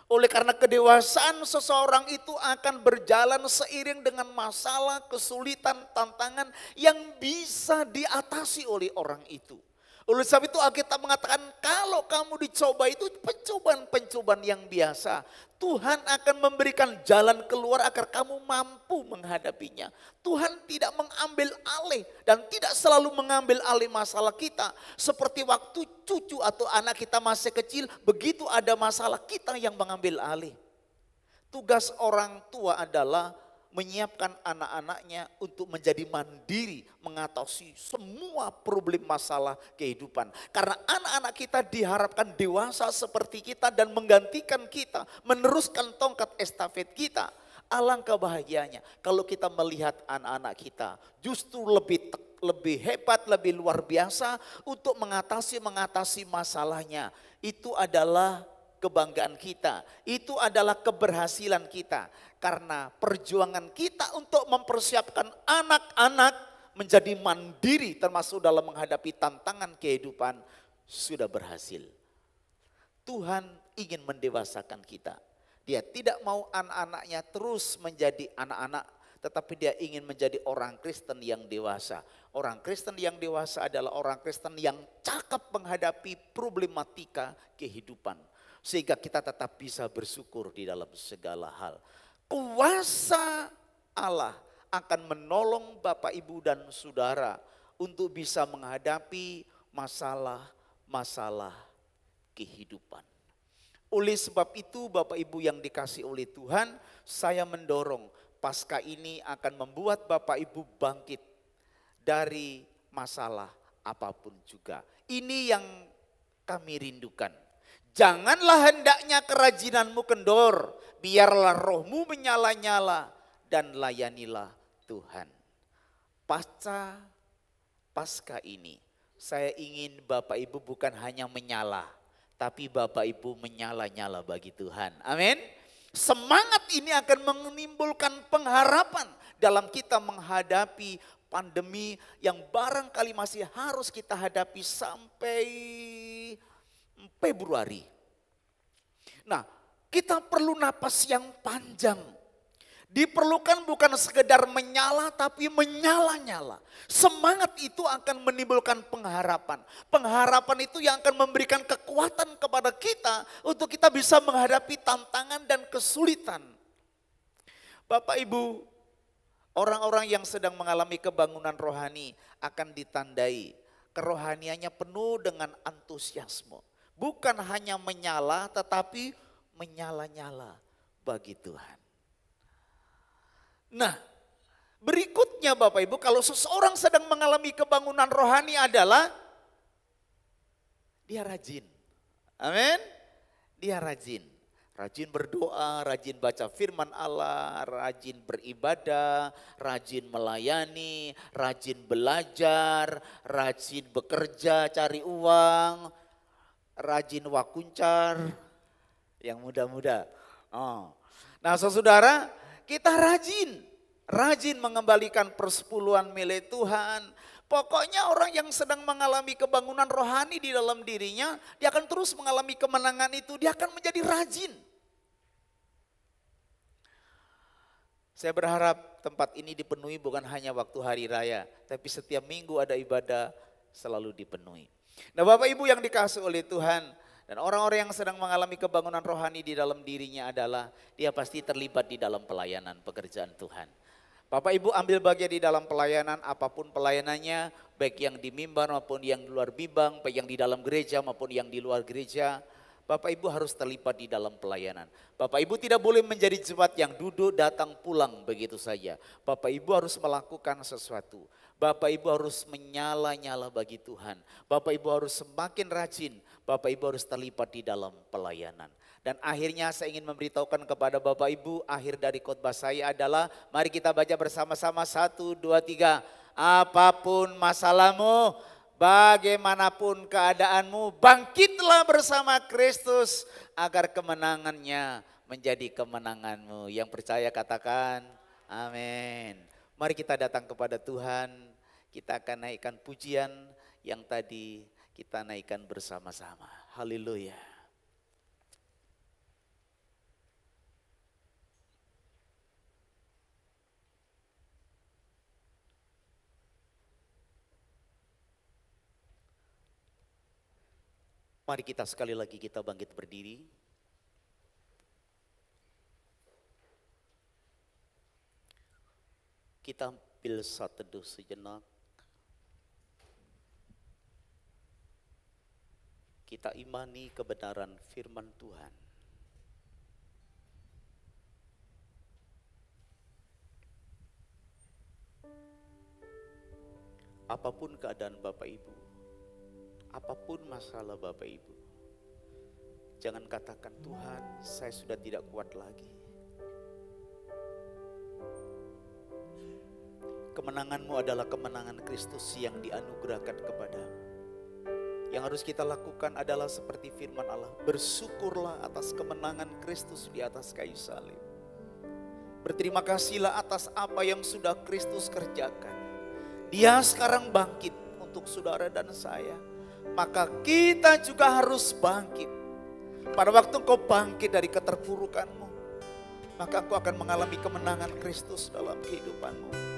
Oleh karena kedewasaan seseorang itu akan berjalan seiring dengan masalah, kesulitan, tantangan yang bisa diatasi oleh orang itu. Oleh sebab itu Alkitab mengatakan kalau kamu dicoba itu pencobaan-pencobaan yang biasa. Tuhan akan memberikan jalan keluar agar kamu mampu menghadapinya. Tuhan tidak mengambil alih dan tidak selalu mengambil alih masalah kita. Seperti waktu cucu atau anak kita masih kecil, begitu ada masalah kita yang mengambil alih. Tugas orang tua adalah menyiapkan anak-anaknya untuk menjadi mandiri mengatasi semua problem masalah kehidupan. Karena anak-anak kita diharapkan dewasa seperti kita dan menggantikan kita, meneruskan tongkat estafet kita. Alangkah bahagianya kalau kita melihat anak-anak kita justru lebih hebat, lebih luar biasa untuk mengatasi masalahnya. Itu adalah kebanggaan kita, itu adalah keberhasilan kita. Karena perjuangan kita untuk mempersiapkan anak-anak menjadi mandiri termasuk dalam menghadapi tantangan kehidupan sudah berhasil. Tuhan ingin mendewasakan kita. Dia tidak mau anak-anaknya terus menjadi anak-anak, tetapi dia ingin menjadi orang Kristen yang dewasa. Orang Kristen yang dewasa adalah orang Kristen yang cakap menghadapi problematika kehidupan. Sehingga kita tetap bisa bersyukur di dalam segala hal. Kuasa Allah akan menolong Bapak, Ibu dan Saudara untuk bisa menghadapi masalah-masalah kehidupan. Oleh sebab itu Bapak Ibu yang dikasih oleh Tuhan, saya mendorong Paskah ini akan membuat Bapak Ibu bangkit dari masalah apapun juga. Ini yang kami rindukan. Janganlah hendaknya kerajinanmu kendor, biarlah rohmu menyala-nyala dan layanilah Tuhan. Pasca Paskah ini, saya ingin Bapak Ibu bukan hanya menyala, tapi Bapak Ibu menyala-nyala bagi Tuhan. Amin. Semangat ini akan menimbulkan pengharapan dalam kita menghadapi pandemi yang barangkali masih harus kita hadapi sampai Februari. Nah, kita perlu napas yang panjang. Diperlukan bukan sekedar menyala tapi menyala-nyala. Semangat itu akan menimbulkan pengharapan. Pengharapan itu yang akan memberikan kekuatan kepada kita untuk kita bisa menghadapi tantangan dan kesulitan. Bapak Ibu, orang-orang yang sedang mengalami kebangunan rohani akan ditandai kerohaniannya penuh dengan antusiasme. Bukan hanya menyala tetapi menyala-nyala bagi Tuhan. Nah, berikutnya Bapak Ibu, kalau seseorang sedang mengalami kebangunan rohani adalah dia rajin. Amin. Dia rajin. Rajin berdoa, rajin baca firman Allah, rajin beribadah, rajin melayani, rajin belajar, rajin bekerja, cari uang, rajin wakuncar, yang muda-muda. Nah saudara, kita rajin mengembalikan persepuluhan milik Tuhan. Pokoknya orang yang sedang mengalami kebangunan rohani di dalam dirinya, dia akan terus mengalami kemenangan itu, dia akan menjadi rajin. Saya berharap tempat ini dipenuhi bukan hanya waktu hari raya, tapi setiap minggu ada ibadah selalu dipenuhi. Nah Bapak Ibu yang dikasihi oleh Tuhan, dan orang-orang yang sedang mengalami kebangunan rohani di dalam dirinya adalah dia pasti terlibat di dalam pelayanan pekerjaan Tuhan. Bapak Ibu ambil bagian di dalam pelayanan, apapun pelayanannya, baik yang di mimbar maupun yang di luar bimbang, baik yang di dalam gereja maupun yang di luar gereja. Bapak Ibu harus terlibat di dalam pelayanan. Bapak Ibu tidak boleh menjadi jemaat yang duduk datang pulang begitu saja. Bapak Ibu harus melakukan sesuatu. Bapak Ibu harus menyala-nyala bagi Tuhan. Bapak Ibu harus semakin rajin. Bapak Ibu harus terlibat di dalam pelayanan. Dan akhirnya saya ingin memberitahukan kepada Bapak Ibu, akhir dari khotbah saya adalah, mari kita baca bersama-sama 1, 2, 3. Apapun masalahmu, bagaimanapun keadaanmu, bangkitlah bersama Kristus agar kemenangannya menjadi kemenanganmu. Yang percaya katakan amin. Mari kita datang kepada Tuhan, kita akan naikkan pujian yang tadi kita naikkan bersama-sama. Haleluya. Mari kita sekali lagi kita bangkit berdiri. Kita ambil satu teduh sejenak. Kita imani kebenaran firman Tuhan. Apapun keadaan Bapak Ibu, apapun masalah Bapak Ibu, jangan katakan Tuhan saya sudah tidak kuat lagi. Kemenanganmu adalah kemenangan Kristus yang dianugerahkan kepadamu. Yang harus kita lakukan adalah seperti firman Allah, bersyukurlah atas kemenangan Kristus di atas kayu salib. Berterima kasihlah atas apa yang sudah Kristus kerjakan. Dia sekarang bangkit untuk saudara dan saya. Maka kita juga harus bangkit. Pada waktu engkau bangkit dari keterpurukanmu, maka engkau akan mengalami kemenangan Kristus dalam kehidupanmu.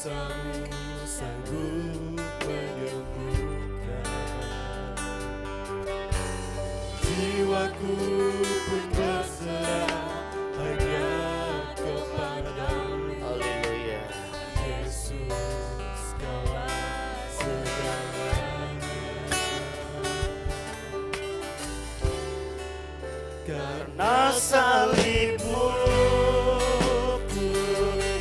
kuasamu sanggup menyembuhkan. Jiwaku pun berserah hanya kepadamu. Haleluya. Yesus, Kaulah segalanya. Karena salibmu ku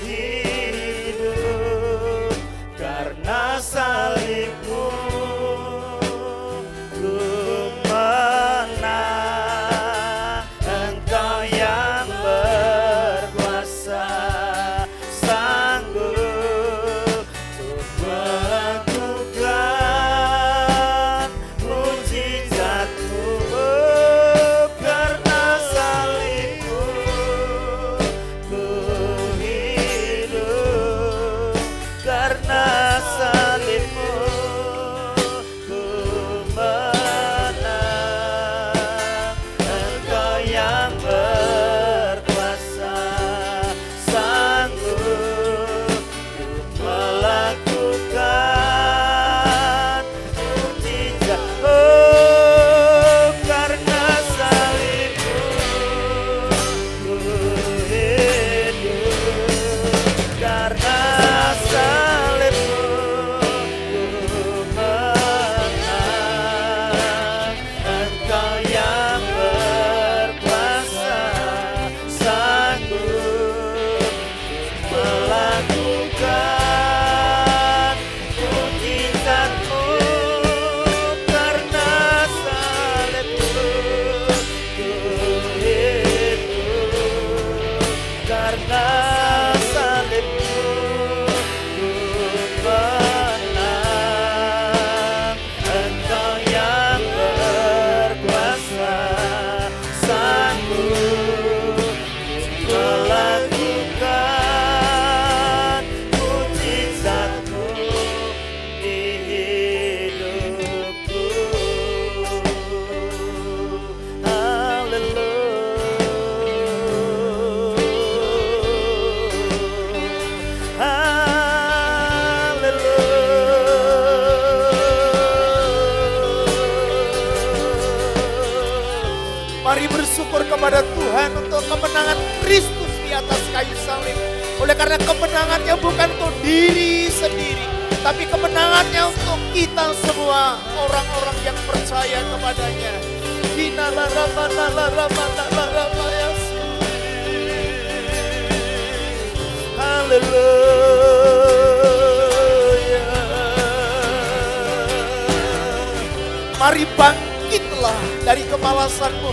hidup, karena salibmu ku menang. Engkau yang berkuasa sanggup untuk melakukan mujizatmu. Karena salibmu ku hidup, karena salibmu ku menang. Engkau yang berkuasa sanggup untuk melakukan mujizat. Oh, karena salibmu ku hidup, karena salibmu ku menang. Engkau yang berkuasa sanggup melakukan mujizatmu. Karena salibmu ku hidup, karena salibmu ku menang. Engkau yang berkuasa sanggup melakukan mujizatmu di hidupku. Mari bersyukur kepada Tuhan untuk kemenangan Kristus di atas kayu salib. Oleh karena kemenangannya bukan untuk diri sendiri, tapi kemenangannya untuk kita semua, orang-orang yang percaya kepadanya. Haleluya. Mari bangkitlah dari kemalasanmu,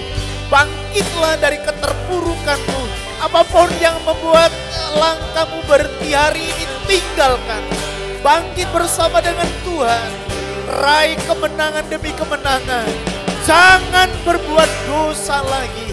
bangkitlah dari keterpurukanmu. Apapun yang membuat langkahmu berhenti hari ini, tinggalkan. Bangkit bersama dengan Tuhan, raih kemenangan demi kemenangan. Jangan berbuat dosa lagi.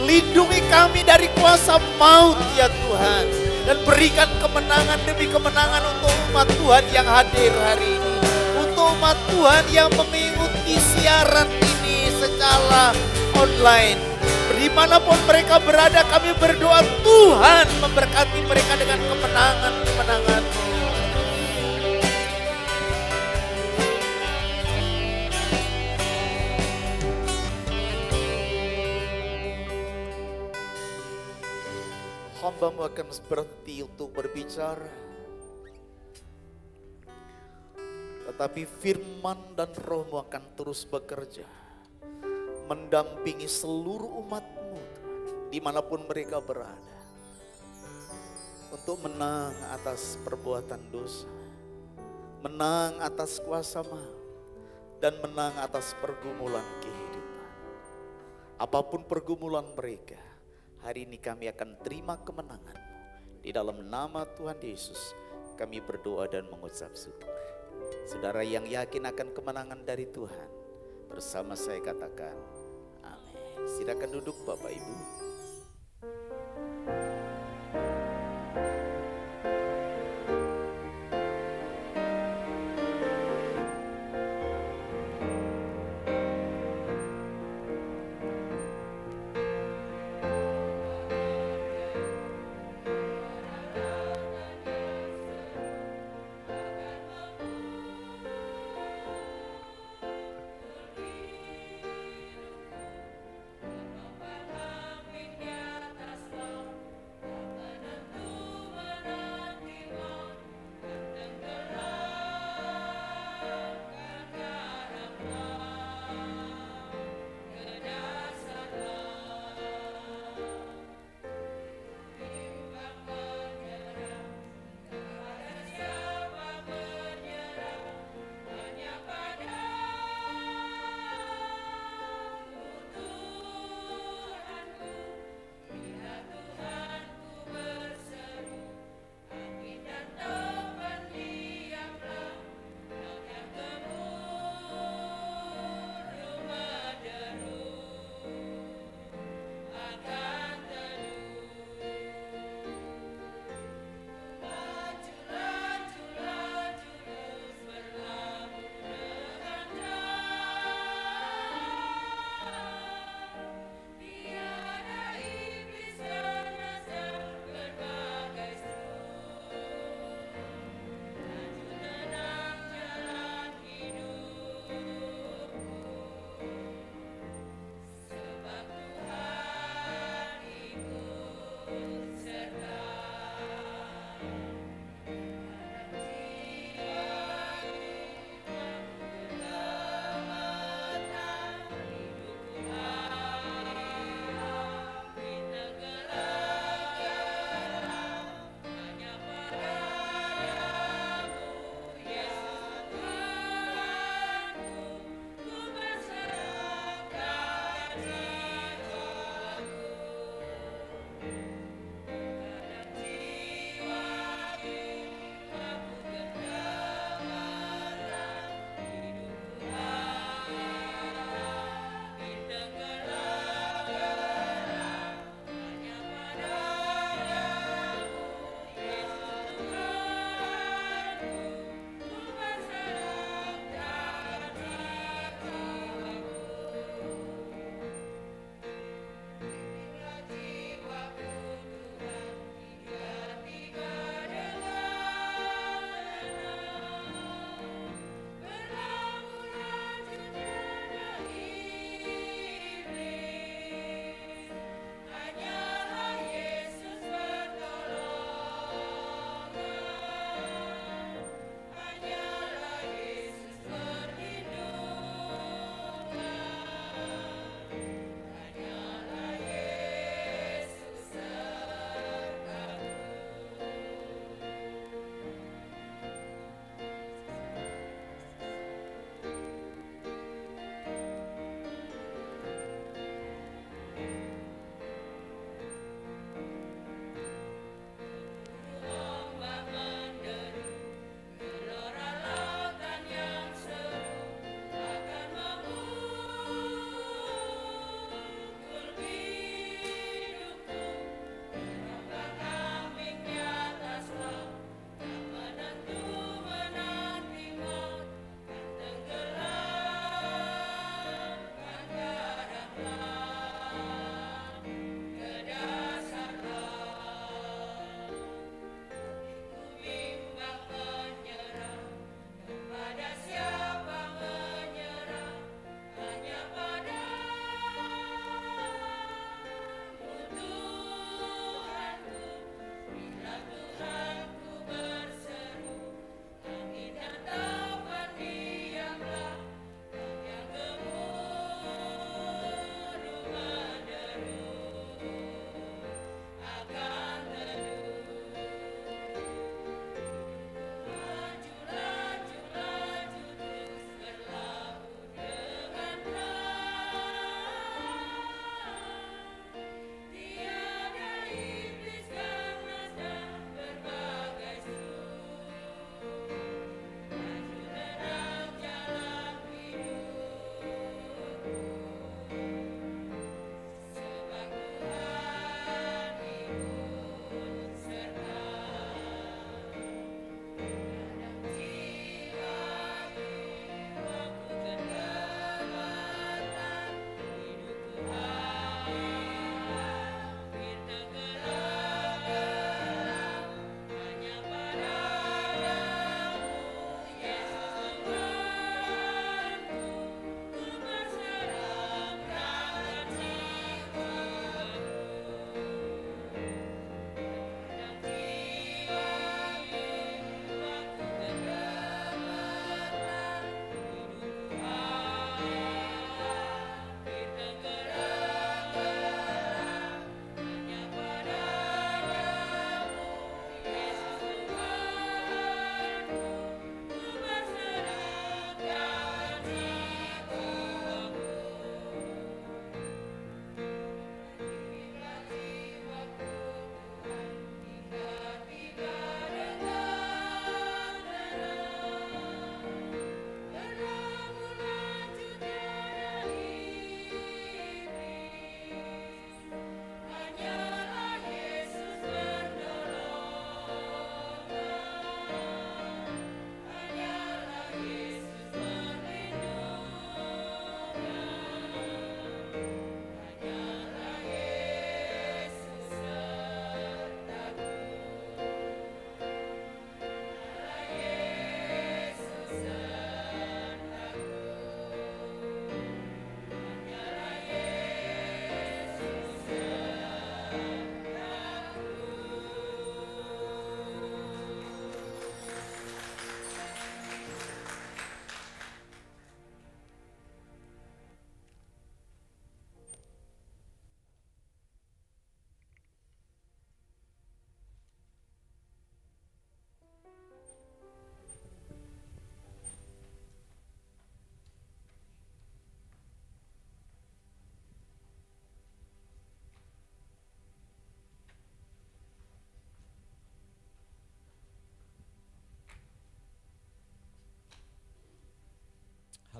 Lindungi kami dari kuasa maut ya Tuhan, dan berikan kemenangan demi kemenangan untuk umat Tuhan yang hadir hari ini, untuk umat Tuhan yang mengikuti siaran ini secara online. Dimanapun mereka berada, kami berdoa Tuhan memberkati mereka dengan kemenangan-kemenangan-Mu. Hamba-Mu akan berhenti untuk berbicara, tetapi firman dan Roh-Mu akan terus bekerja, mendampingi seluruh umat-Mu dimanapun mereka berada, untuk menang atas perbuatan dosa, menang atas kuasa maut, dan menang atas pergumulan kehidupan. Apapun pergumulan mereka, hari ini kami akan terima kemenangan-Mu. Di dalam nama Tuhan Yesus kami berdoa dan mengucap syukur. Saudara yang yakin akan kemenangan dari Tuhan, bersama saya katakan amin. Silakan duduk Bapak Ibu.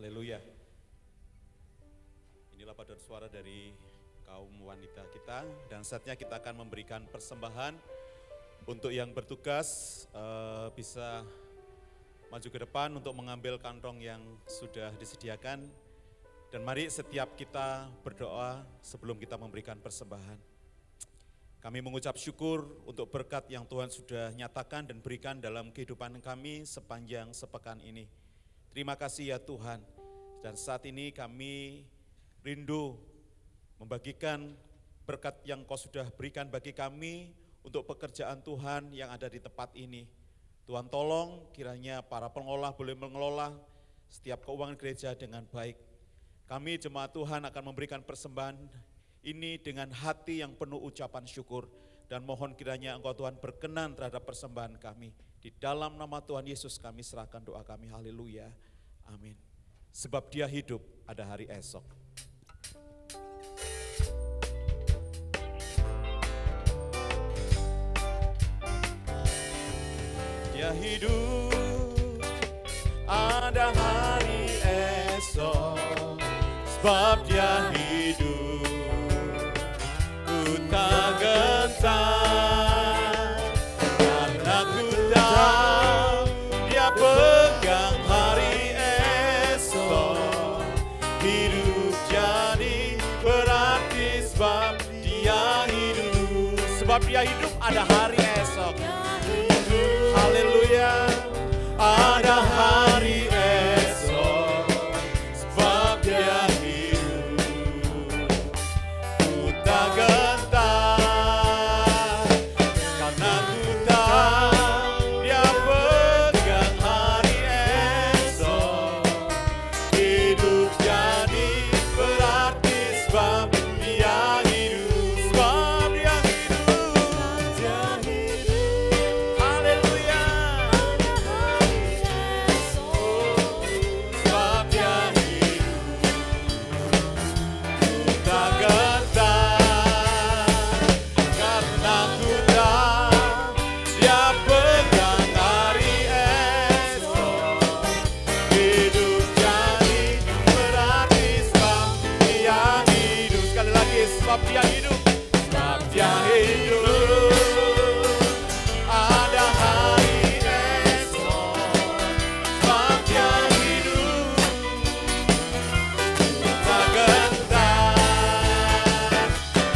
Haleluya. Inilah paduan suara dari kaum wanita kita, dan saatnya kita akan memberikan persembahan. Untuk yang bertugas bisa maju ke depan untuk mengambil kantong yang sudah disediakan. Dan mari setiap kita berdoa sebelum kita memberikan persembahan. Kami mengucap syukur untuk berkat yang Tuhan sudah nyatakan dan berikan dalam kehidupan kami sepanjang sepekan ini. Terima kasih ya Tuhan. Dan saat ini kami rindu membagikan berkat yang Kau sudah berikan bagi kami untuk pekerjaan Tuhan yang ada di tempat ini. Tuhan tolong kiranya para pengelola boleh mengelola setiap keuangan gereja dengan baik. Kami jemaat Tuhan akan memberikan persembahan ini dengan hati yang penuh ucapan syukur. Dan mohon kiranya Engkau Tuhan berkenan terhadap persembahan kami. Di dalam nama Tuhan Yesus kami serahkan doa kami, haleluya, amin. Sebab Dia hidup, ada hari esok. Dia hidup, ada hari esok. Sebab Dia hidup, ku tak gentar, karena ku tahu Dia pegang hari esok. Hidup jadi berarti sebab Dia hidup. Sebab Dia hidup, ada hari esok. Haleluya, ada hari esok. Sebab Dia hidup, ku tak gentar, karena ku tahu Dia pegang hari esok. Hidup jadi berarti sebab Dia hidup. Sebab Dia hidup. Haleluya. Sebab Dia hidup, ku tak gentar, karena ku tahu Dia pegang hari esok. Hidup jadi berarti sebab Dia hidup. Sekali lagi, sebab Dia hidup. Sebab Dia hidup, ada hari esok. Sebab Dia hidup, ku tak gentar,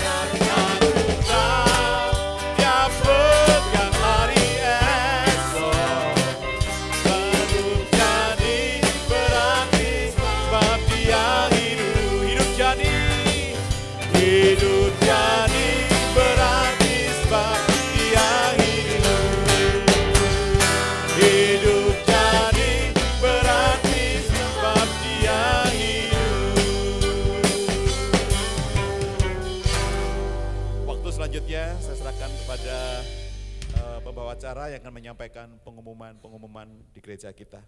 karena ku tahu Dia pegang hari esok. Hidup jadi berarti sebab Dia hidup. Hidup jadi berarti sebab Dia hidup. Hidup jadi berarti sebab Dia hidup. Waktu selanjutnya saya serahkan kepada pembawa acara yang akan menyampaikan pengumuman di gereja kita.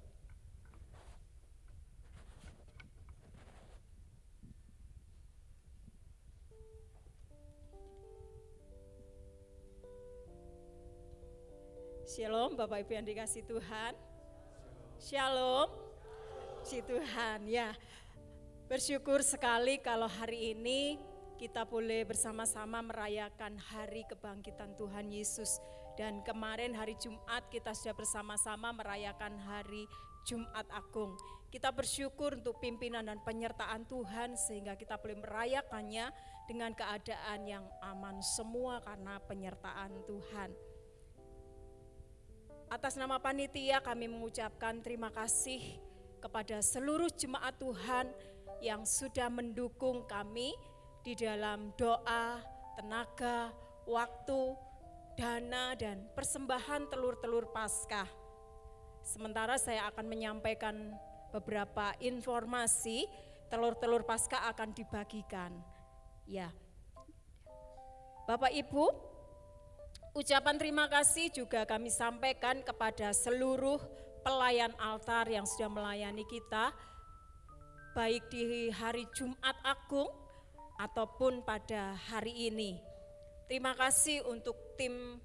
Shalom Bapak Ibu yang dikasih Tuhan. Shalom. Si Tuhan ya. Bersyukur sekali kalau hari ini kita boleh bersama-sama merayakan hari kebangkitan Tuhan Yesus. Dan kemarin hari Jumat kita sudah bersama-sama merayakan hari Jumat Agung. Kita bersyukur untuk pimpinan dan penyertaan Tuhan sehingga kita boleh merayakannya dengan keadaan yang aman semua karena penyertaan Tuhan. Atas nama panitia kami mengucapkan terima kasih kepada seluruh jemaat Tuhan yang sudah mendukung kami di dalam doa, tenaga, waktu, dana, dan persembahan telur-telur Paskah. Sementara saya akan menyampaikan beberapa informasi, telur-telur Paskah akan dibagikan. Ya, Bapak Ibu, ucapan terima kasih juga kami sampaikan kepada seluruh pelayan altar yang sudah melayani kita, baik di hari Jumat Agung ataupun pada hari ini. Terima kasih untuk tim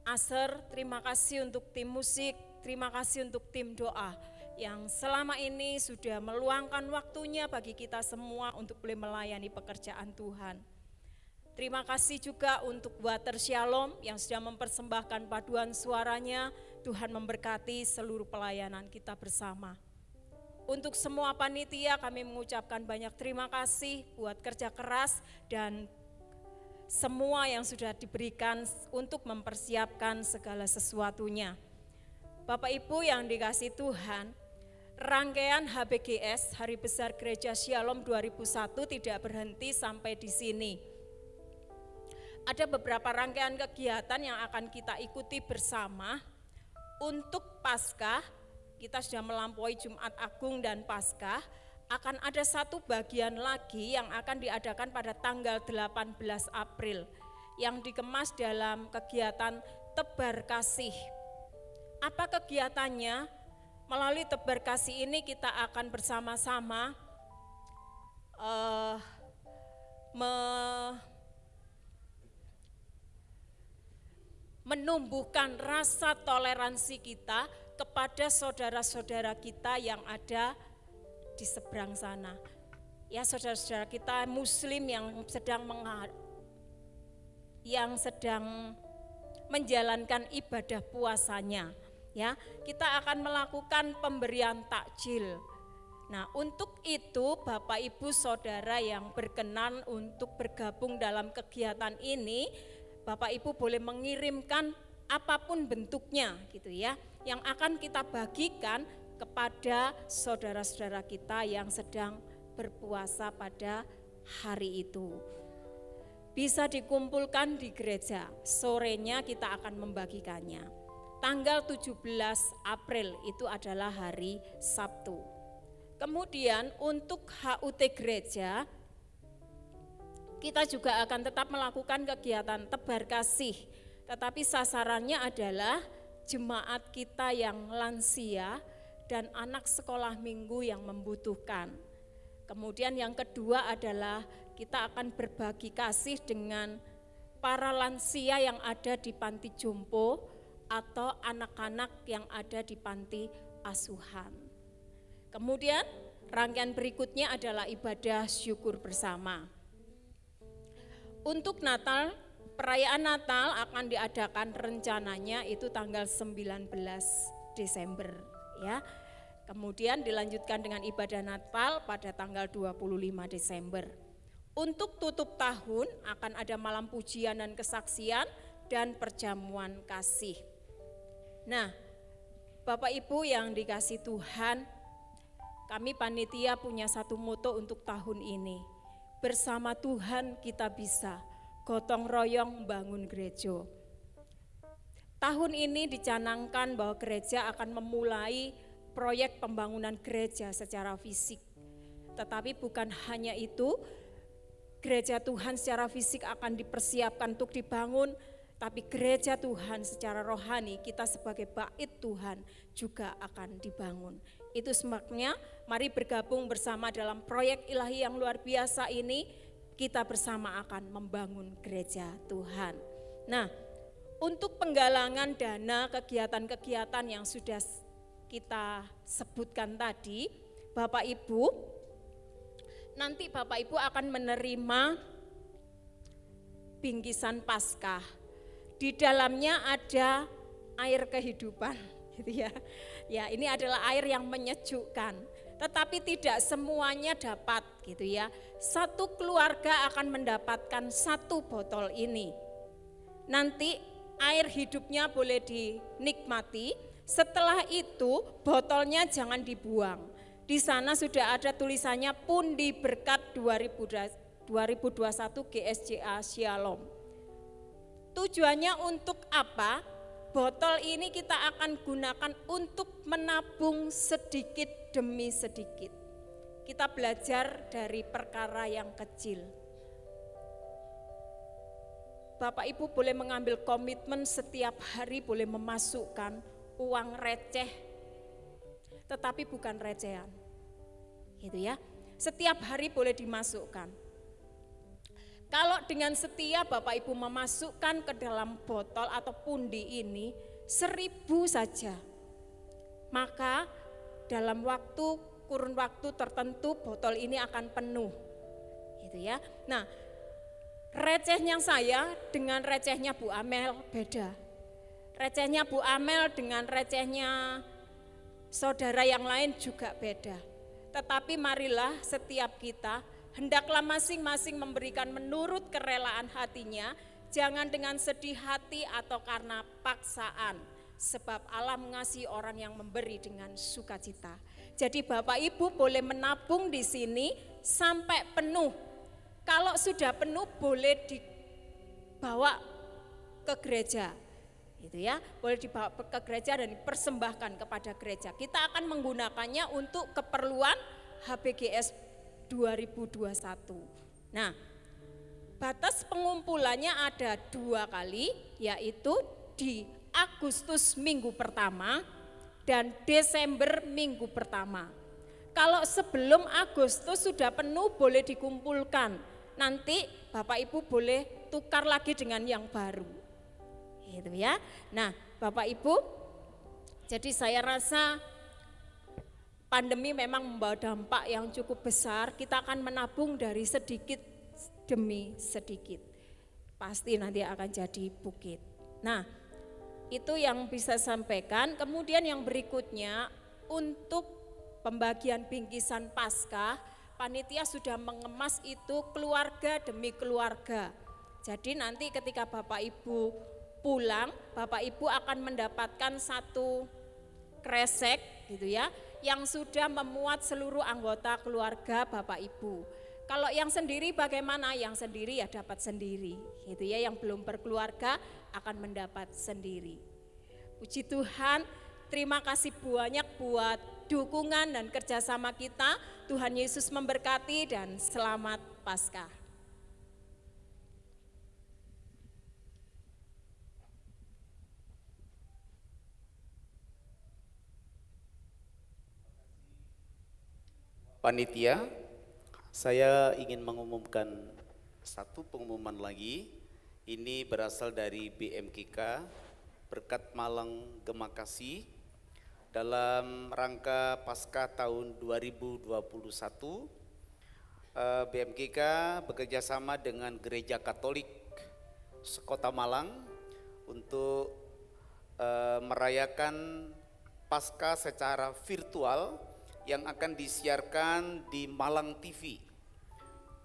Aser, terima kasih untuk tim musik, terima kasih untuk tim doa yang selama ini sudah meluangkan waktunya bagi kita semua untuk boleh melayani pekerjaan Tuhan. Terima kasih juga untuk Water Shalom yang sudah mempersembahkan paduan suaranya. Tuhan memberkati seluruh pelayanan kita bersama. Untuk semua panitia kami mengucapkan banyak terima kasih buat kerja keras dan semua yang sudah diberikan untuk mempersiapkan segala sesuatunya. Bapak Ibu yang dikasihi Tuhan, rangkaian HBGS Hari Besar Gereja Shalom 2001 tidak berhenti sampai di sini. Ada beberapa rangkaian kegiatan yang akan kita ikuti bersama. Untuk Paskah, kita sudah melampaui Jumat Agung dan Paskah, akan ada satu bagian lagi yang akan diadakan pada tanggal 18 April yang dikemas dalam kegiatan Tebar Kasih. Apa kegiatannya? Melalui Tebar Kasih ini kita akan bersama-sama menumbuhkan rasa toleransi kita kepada saudara-saudara kita yang ada di seberang sana. Ya, saudara-saudara kita Muslim yang sedang menjalankan ibadah puasanya. Ya, kita akan melakukan pemberian takjil. Nah, untuk itu Bapak Ibu Saudara yang berkenan untuk bergabung dalam kegiatan ini, Bapak Ibu boleh mengirimkan apapun bentuknya gitu ya, yang akan kita bagikan kepada saudara-saudara kita yang sedang berpuasa pada hari itu. Bisa dikumpulkan di gereja, sorenya kita akan membagikannya. Tanggal 17 April itu adalah hari Sabtu. Kemudian untuk HUT gereja, kita juga akan tetap melakukan kegiatan Tebar Kasih, tetapi sasarannya adalah jemaat kita yang lansia dan anak sekolah minggu yang membutuhkan. Kemudian yang kedua adalah kita akan berbagi kasih dengan para lansia yang ada di panti jompo atau anak-anak yang ada di panti asuhan. Kemudian rangkaian berikutnya adalah ibadah syukur bersama. Untuk Natal, perayaan Natal akan diadakan rencananya itu tanggal 19 Desember ya. Kemudian dilanjutkan dengan ibadah Natal pada tanggal 25 Desember. Untuk tutup tahun akan ada malam pujian dan kesaksian dan perjamuan kasih. Nah, Bapak Ibu yang dikasihi Tuhan, kami panitia punya satu moto untuk tahun ini. Bersama Tuhan kita bisa gotong royong membangun gereja. Tahun ini dicanangkan bahwa gereja akan memulai proyek pembangunan gereja secara fisik. Tetapi bukan hanya itu, gereja Tuhan secara fisik akan dipersiapkan untuk dibangun, tapi gereja Tuhan secara rohani, kita sebagai bait Tuhan juga akan dibangun. Itu sebabnya mari bergabung bersama dalam proyek ilahi yang luar biasa ini, kita bersama akan membangun gereja Tuhan. Nah, untuk penggalangan dana kegiatan-kegiatan yang sudah kita sebutkan tadi, Bapak Ibu, nanti Bapak Ibu akan menerima bingkisan Paskah. Di dalamnya ada air kehidupan, gitu ya. Ya, ini adalah air yang menyejukkan, tetapi tidak semuanya dapat, gitu ya. Satu keluarga akan mendapatkan satu botol ini. Nanti air hidupnya boleh dinikmati. Setelah itu botolnya jangan dibuang. Di sana sudah ada tulisannya Pundi Berkat 2021 GSJA Shalom. Tujuannya untuk apa? Botol ini kita akan gunakan untuk menabung sedikit demi sedikit. Kita belajar dari perkara yang kecil. Bapak Ibu boleh mengambil komitmen setiap hari boleh memasukkan uang receh, tetapi bukan recehan. Gitu ya. Setiap hari boleh dimasukkan. Kalau dengan setia Bapak Ibu memasukkan ke dalam botol atau pundi ini 1.000 saja, maka dalam kurun waktu tertentu botol ini akan penuh. Gitu ya. Nah, recehnya saya dengan recehnya Bu Amel beda. Recehnya Bu Amel dengan recehnya saudara yang lain juga beda. Tetapi marilah setiap kita hendaklah masing-masing memberikan menurut kerelaan hatinya, jangan dengan sedih hati atau karena paksaan. Sebab Allah mengasihi orang yang memberi dengan sukacita. Jadi Bapak Ibu boleh menabung di sini sampai penuh. Kalau sudah penuh boleh dibawa ke gereja. Gitu ya, boleh dibawa ke gereja dan dipersembahkan kepada gereja. Kita akan menggunakannya untuk keperluan HBGS 2021. Nah, batas pengumpulannya ada 2 kali, yaitu di Agustus minggu pertama dan Desember minggu pertama. Kalau sebelum Agustus sudah penuh boleh dikumpulkan. Nanti Bapak Ibu boleh tukar lagi dengan yang baru. Gitu ya. Nah, Bapak Ibu, jadi saya rasa pandemi memang membawa dampak yang cukup besar. Kita akan menabung dari sedikit demi sedikit. Pasti nanti akan jadi bukit. Nah, itu yang bisa sampaikan. Kemudian yang berikutnya untuk pembagian bingkisan Paskah, panitia sudah mengemas itu keluarga demi keluarga. Jadi nanti ketika Bapak Ibu pulang, Bapak Ibu akan mendapatkan satu kresek gitu ya, yang sudah memuat seluruh anggota keluarga Bapak Ibu. Kalau yang sendiri bagaimana? Yang sendiri ya dapat sendiri, gitu ya. Yang belum berkeluarga akan mendapat sendiri. Puji Tuhan, terima kasih banyak buat dukungan dan kerjasama kita. Tuhan Yesus memberkati dan selamat Paskah. Panitia, saya ingin mengumumkan satu pengumuman lagi. Ini berasal dari BMKK, Berkat Malang Gemakasih, dalam rangka Paskah tahun 2021. BMKK bekerjasama dengan Gereja Katolik Sekota Malang untuk merayakan Paskah secara virtual yang akan disiarkan di Malang TV.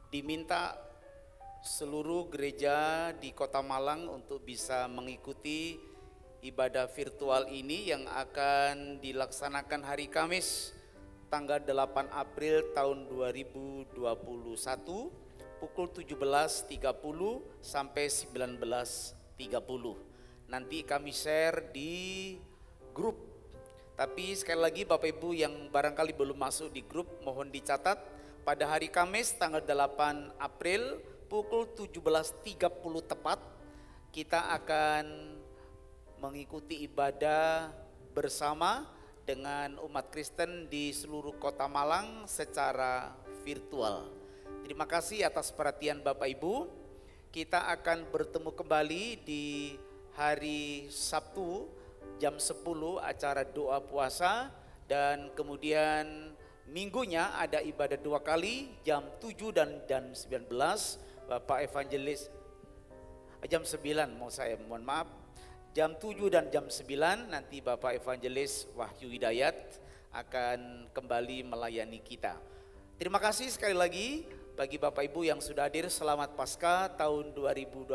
Diminta seluruh gereja di Kota Malang untuk bisa mengikuti ibadah virtual ini yang akan dilaksanakan hari Kamis tanggal 8 April tahun 2021 pukul 17.30 sampai 19.30. Nanti kami share di grup. Tapi sekali lagi Bapak Ibu yang barangkali belum masuk di grup, mohon dicatat pada hari Kamis tanggal 8 April pukul 17.30 tepat kita akan mengikuti ibadah bersama dengan umat Kristen di seluruh Kota Malang secara virtual. Terima kasih atas perhatian Bapak Ibu. Kita akan bertemu kembali di hari Sabtu jam 10 acara doa puasa, dan kemudian minggunya ada ibadah 2 kali jam 7 dan 19. Bapak Evangelis jam 9, mohon maaf, jam 7 dan jam 9 nanti Bapak Evangelis Wahyu Hidayat akan kembali melayani kita. Terima kasih sekali lagi bagi Bapak Ibu yang sudah hadir. Selamat Paskah tahun 2021.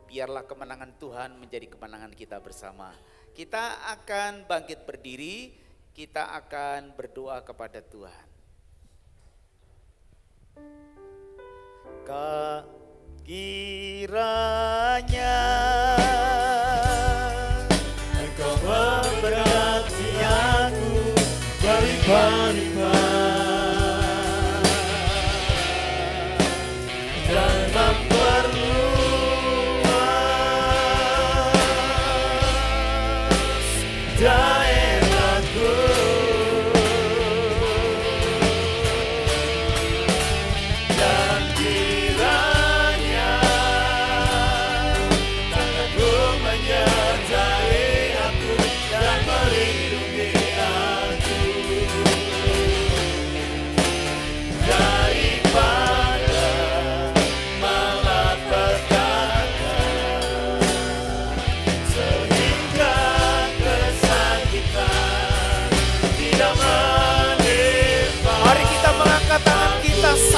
Biarlah kemenangan Tuhan menjadi kemenangan kita bersama. Kita akan bangkit berdiri, kita akan berdoa kepada Tuhan. Kiranya Engkau memberkati aku berlimpah-limpah dan memperluas daerahku. Dan kiranya tanganmu menyertai aku dan melindungi aku.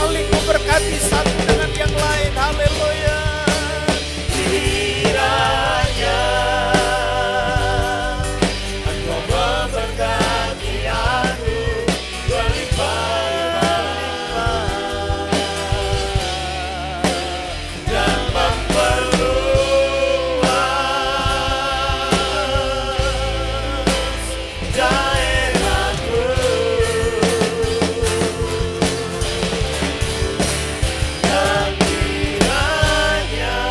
saling memberkati satu dengan yang lain. Haleluya. Kiranya Engkau memberkati aku berlimpah-limpah dan memperluas daerahku. Dan kiranya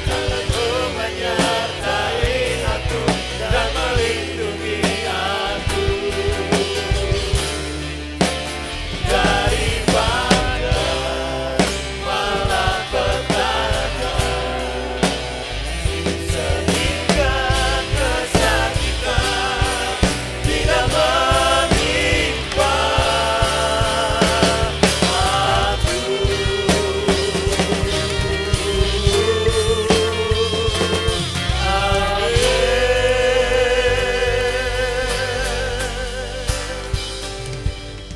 tanganmu menyertai aku dan melindungi aku daripada malapetaka, sehingga kesakitan tidak menimpa aku.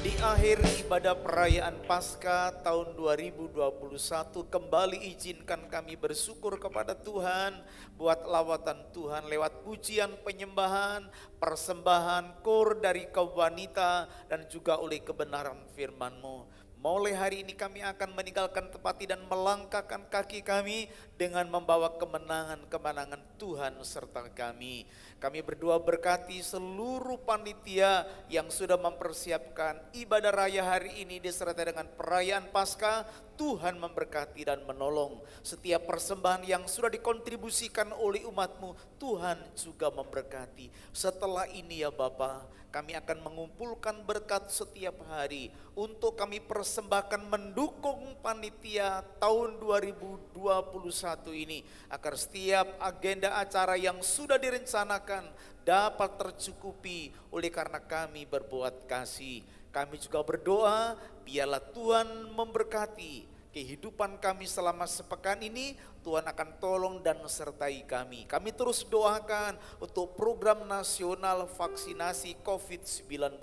Di akhir ibadah perayaan Paskah tahun 2021, kembali izinkan kami bersyukur kepada Tuhan buat lawatan Tuhan lewat pujian penyembahan, persembahan, kor dari kaum wanita, dan juga oleh kebenaran firman-Mu. Mulai hari ini kami akan meninggalkan tempat ini dan melangkahkan kaki kami dengan membawa kemenangan-kemenangan Tuhan serta kami. Kami berdoa berkati seluruh panitia yang sudah mempersiapkan ibadah raya hari ini disertai dengan perayaan Paskah. Tuhan memberkati dan menolong. Setiap persembahan yang sudah dikontribusikan oleh umat-Mu, Tuhan juga memberkati. Setelah ini ya Bapa, kami akan mengumpulkan berkat setiap hari untuk kami persembahkan mendukung panitia tahun 2021 ini, agar setiap agenda acara yang sudah direncanakan dapat tercukupi oleh karena kami berbuat kasih. Kami juga berdoa biarlah Tuhan memberkati kehidupan kami selama sepekan ini. Tuhan akan tolong dan sertai kami. Kami terus doakan untuk program nasional vaksinasi COVID-19.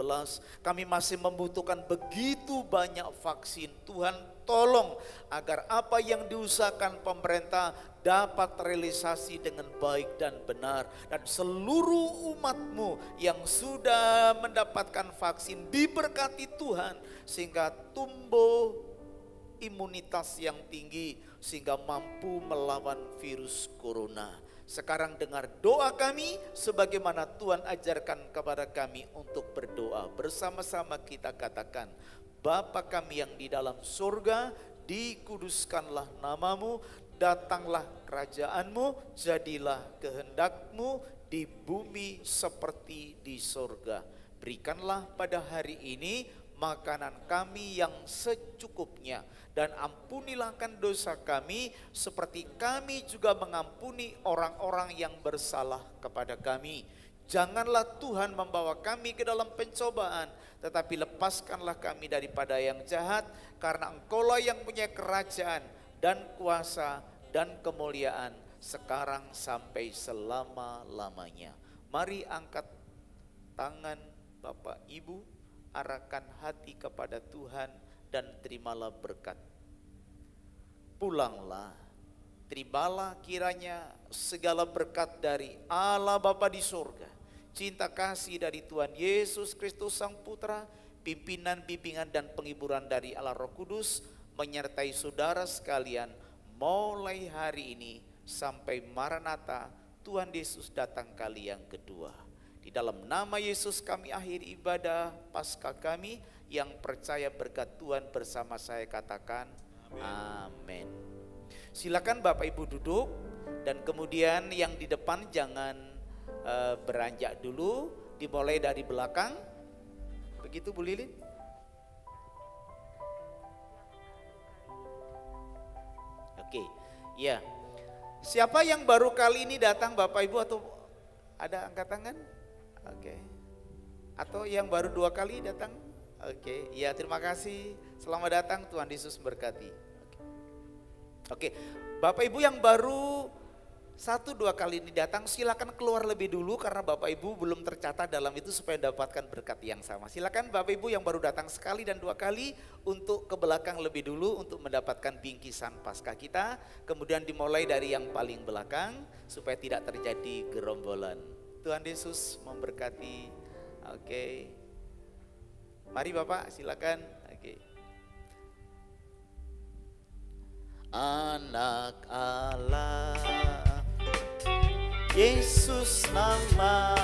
Kami masih membutuhkan begitu banyak vaksin. Tuhan tolong agar apa yang diusahakan pemerintah dapat terrealisasi dengan baik dan benar. Dan seluruh umat-Mu yang sudah mendapatkan vaksin diberkati Tuhan sehingga tumbuh imunitas yang tinggi sehingga mampu melawan virus corona. Sekarang dengar doa kami sebagaimana Tuhan ajarkan kepada kami untuk berdoa. Bersama-sama kita katakan, Bapa kami yang di dalam surga, dikuduskanlah nama-Mu, datanglah kerajaan-Mu, jadilah kehendak-Mu di bumi seperti di surga. Berikanlah pada hari ini makanan kami yang secukupnya, dan ampunilah dosa kami seperti kami juga mengampuni orang-orang yang bersalah kepada kami. Janganlah Tuhan membawa kami ke dalam pencobaan, tetapi lepaskanlah kami daripada yang jahat, karena Engkaulah yang punya kerajaan dan kuasa dan kemuliaan sekarang sampai selama-lamanya. Mari angkat tangan Bapak Ibu, arahkan hati kepada Tuhan dan terimalah berkat. Pulanglah, terimalah kiranya segala berkat dari Allah Bapa di surga, cinta kasih dari Tuhan Yesus Kristus Sang Putra, pimpinan, bimbingan dan penghiburan dari Allah Roh Kudus menyertai saudara sekalian mulai hari ini sampai Maranatha Tuhan Yesus datang kali yang kedua. Di dalam nama Yesus kami akhiri ibadah Paskah kami. Yang percaya berkat Tuhan bersama saya katakan amin. Silakan Bapak Ibu duduk, dan kemudian yang di depan jangan beranjak dulu, dimulai dari belakang. Begitu Bu Lilin? Oke, ya. Siapa yang baru kali ini datang Bapak Ibu, atau ada angkat tangan? Oke. Atau yang baru 2 kali datang? Oke, ya terima kasih. Selamat datang, Tuhan Yesus memberkati. Oke, Bapak Ibu yang baru 1-2 kali ini datang, silakan keluar lebih dulu karena Bapak Ibu belum tercatat dalam itu supaya dapatkan berkat yang sama. Silakan Bapak Ibu yang baru datang sekali dan 2 kali untuk ke belakang lebih dulu untuk mendapatkan bingkisan Paskah kita. Kemudian dimulai dari yang paling belakang supaya tidak terjadi gerombolan. Tuhan Yesus memberkati. Oke. Mari Bapak silakan. Oke. Anak Allah, Yesus nama